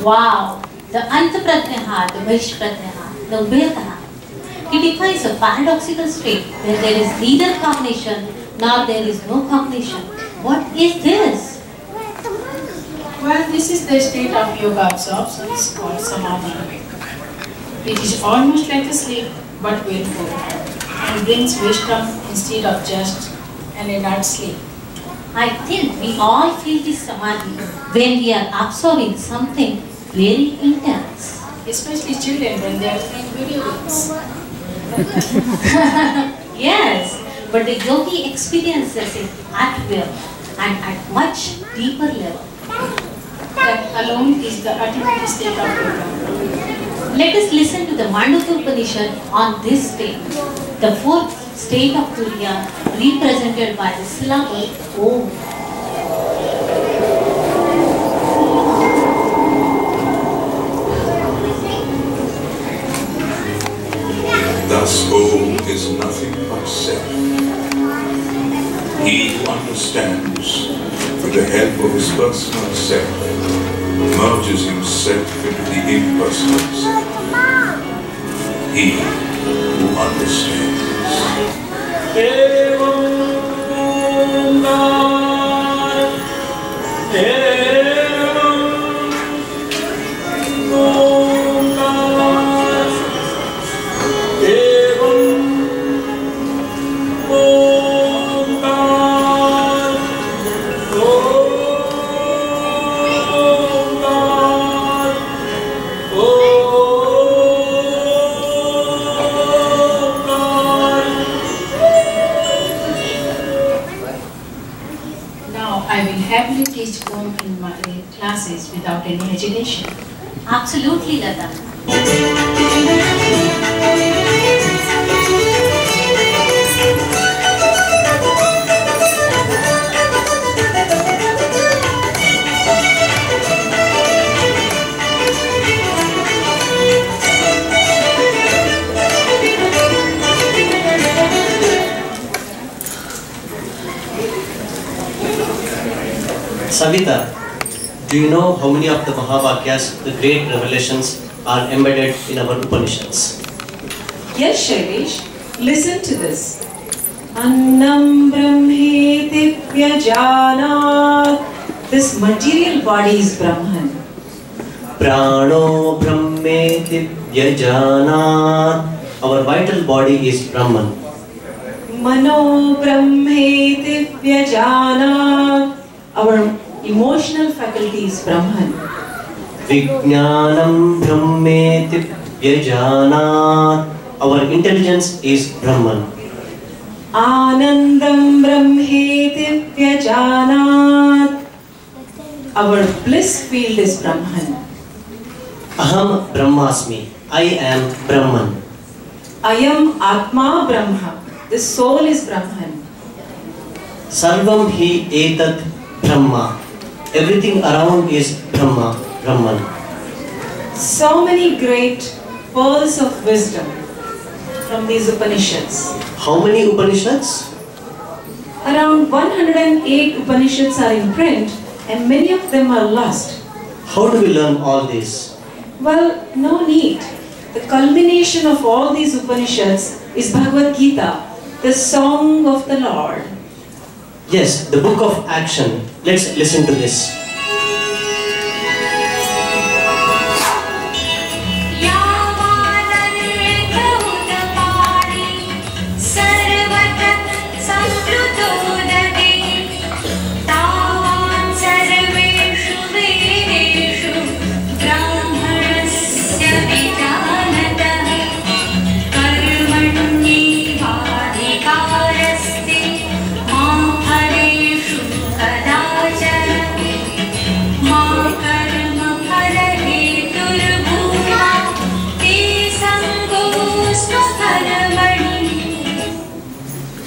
Wow, the Antapratyaha, the Vishpratyaha, the Ubhayataha. He defines a paradoxical state where there is neither cognition nor there is no cognition. What is this? Well, this is the state of yoga absorptions called samadhi. It is almost like a sleep but willful and brings wisdom instead of just an inert sleep. I think we all feel this samadhi when we are absorbing something very intense. Especially children when they are playing video games. Yes, but the yogi experiences it at will and at much deeper level. That alone is the ultimate state of yoga. Let us listen to the Mandukya Upanishad on this state, the fourth state of Turiya represented by the syllable Om. Thus, Om is nothing but self. He who understands, with the help of his personal self, merges himself into the impersonal self. He who understands. I will happily teach Om in my classes without any hesitation. Absolutely, Lata. Savita, do you know how many of the Mahavakyas, the great revelations, are embedded in our Upanishads? Yes, Shailesh. Listen to this. Annam Brahmeti Vyajanat. This material body is Brahman. Prano Brahmeti Vyajanat. Our vital body is Brahman. Mano Brahmeti Vyajanat. Our emotional faculty is Brahman. Vijnanam Brahmeti Vyajanat. Our intelligence is Brahman. Anandam Brahmeti Vyajanat. Our bliss field is Brahman. Aham Brahmasmi. I am Brahman. Ayam Atma Brahma. The soul is Brahman. Sarvam hi etat Brahma. Everything around is Brahma, Brahman. So many great pearls of wisdom from these Upanishads. How many Upanishads? Around 108 Upanishads are in print and many of them are lost. How do we learn all this? Well, no need. The culmination of all these Upanishads is Bhagavad Gita, the song of the Lord. Yes, the book of action. Let's listen to this.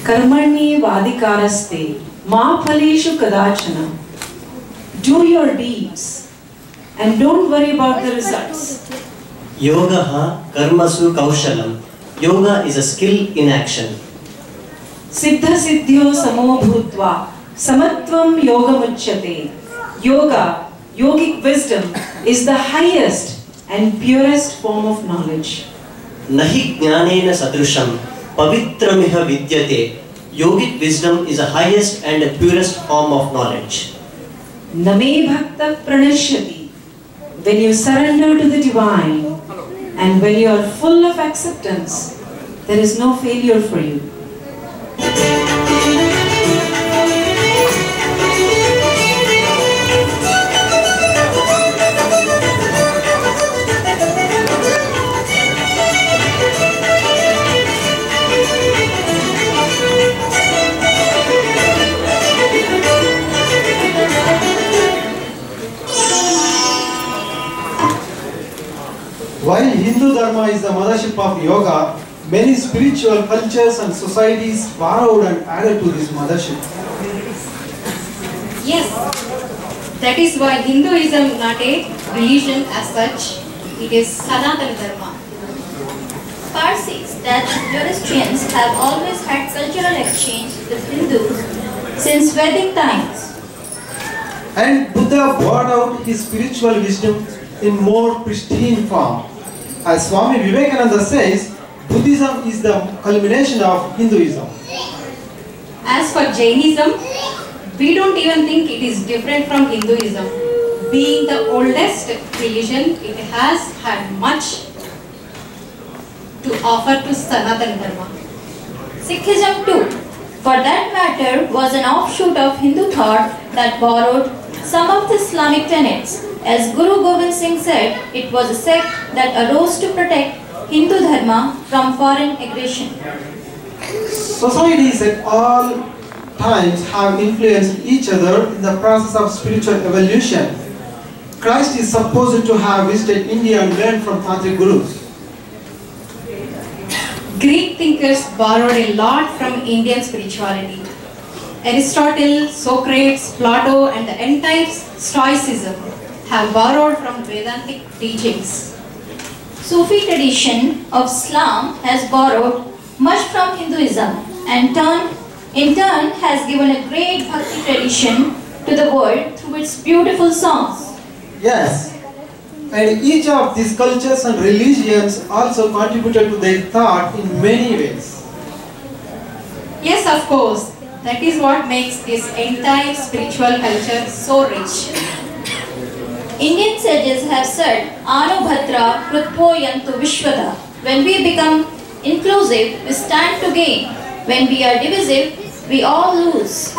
Karmani vadikaraste ma phaleshu kadachana. Do your deeds and don't worry about the results. Yogaha karmasu kaushalam. Yoga is a skill in action. Siddha siddhyo samo bhutva samatvam yogamuchyate. Yoga, yogic wisdom, is the highest and purest form of knowledge. Nahi jnanena sadrusham pavitramiha vidyate. Yogic wisdom is the highest and the purest form of knowledge. Name bhakta pranashyati. When you surrender to the divine and when you are full of acceptance, there is no failure for you. While Hindu Dharma is the mothership of yoga, many spiritual cultures and societies borrowed and added to this mothership. Yes, that is why Hinduism is not a religion as such, it is Sanatana Dharma. Parsis, that Zoroastrians have always had cultural exchange with Hindus since Vedic times. And Buddha brought out his spiritual wisdom in more pristine form. As Swami Vivekananda says, Buddhism is the culmination of Hinduism. As for Jainism, we don't even think it is different from Hinduism. Being the oldest religion, it has had much to offer to Sanatana Dharma. Sikhism too, for that matter, was an offshoot of Hindu thought that borrowed some of the Islamic tenets. As Guru Gobind Singh said, it was a sect that arose to protect Hindu Dharma from foreign aggression. Societies at all times have influenced each other in the process of spiritual evolution. Christ is supposed to have visited India and learned from Tantric gurus. Greek thinkers borrowed a lot from Indian spirituality. Aristotle, Socrates, Plato and the entire Stoicism have borrowed from Vedantic teachings. Sufi tradition of Islam has borrowed much from Hinduism and in turn has given a great bhakti tradition to the world through its beautiful songs. Yes, and each of these cultures and religions also contributed to their thought in many ways. Yes, of course. That is what makes this entire spiritual culture so rich. Indian sages have said, Anu Bhadra Krutvo Yantu Vishwada. When we become inclusive, we stand to gain. When we are divisive, we all lose.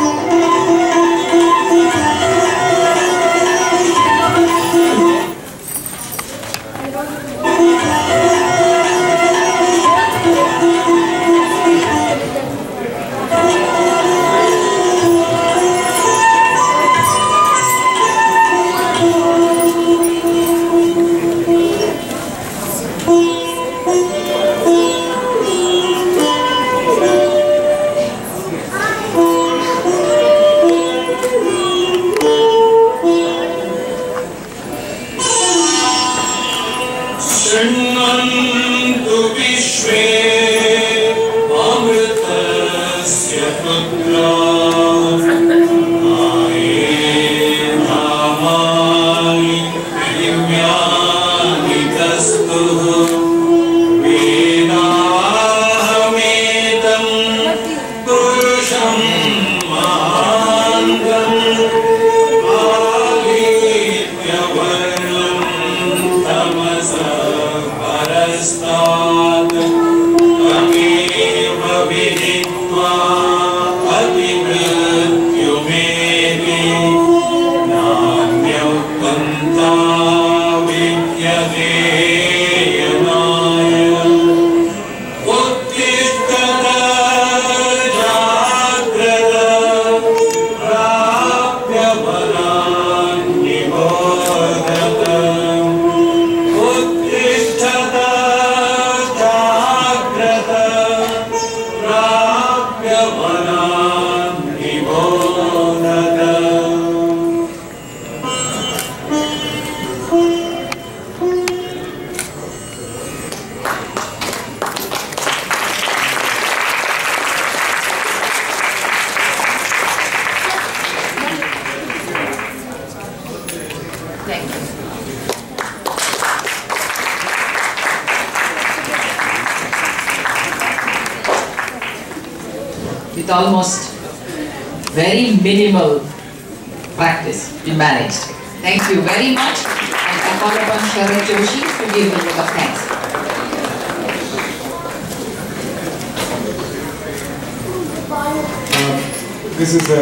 शृण्वन्तु विश्वे अमृतस्य पुत्राः नामानि दिव्यानि तस्तुः वेदाहमेतं पुरुषं महान्तम् परस्तात् तमेव विदित्वा अतिमृत्युमेति नान्यः पन्था विद्यते यनाय उत्तिष्ठत जाग्रत प्राप्य बलान् निबोधत उत्तिष्ठत जाग्रत प्राप्य बलान् निबोधत With almost very minimal practice, we managed. Thank you very much. And I call upon Sharat Joshi to give a vote of thanks. This is a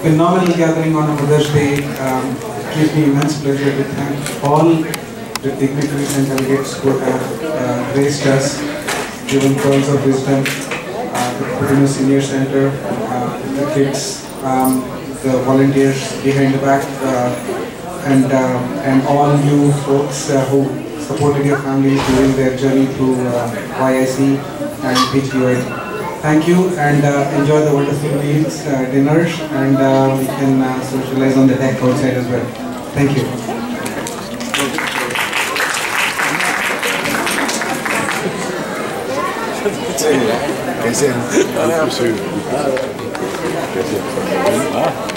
phenomenal gathering on a Mother's Day. It gives me immense pleasure to thank all the dignitaries and delegates who have graced us, given pearls of wisdom, the Pudina Senior Center, the kids, the volunteers behind the back, and all you folks who supported your family during their journey through YIC and PGOI. Thank you, and enjoy the wonderful meals, dinners, and we can socialize on the deck outside as well. Thank you. कैसे हैं? कैसे हैं?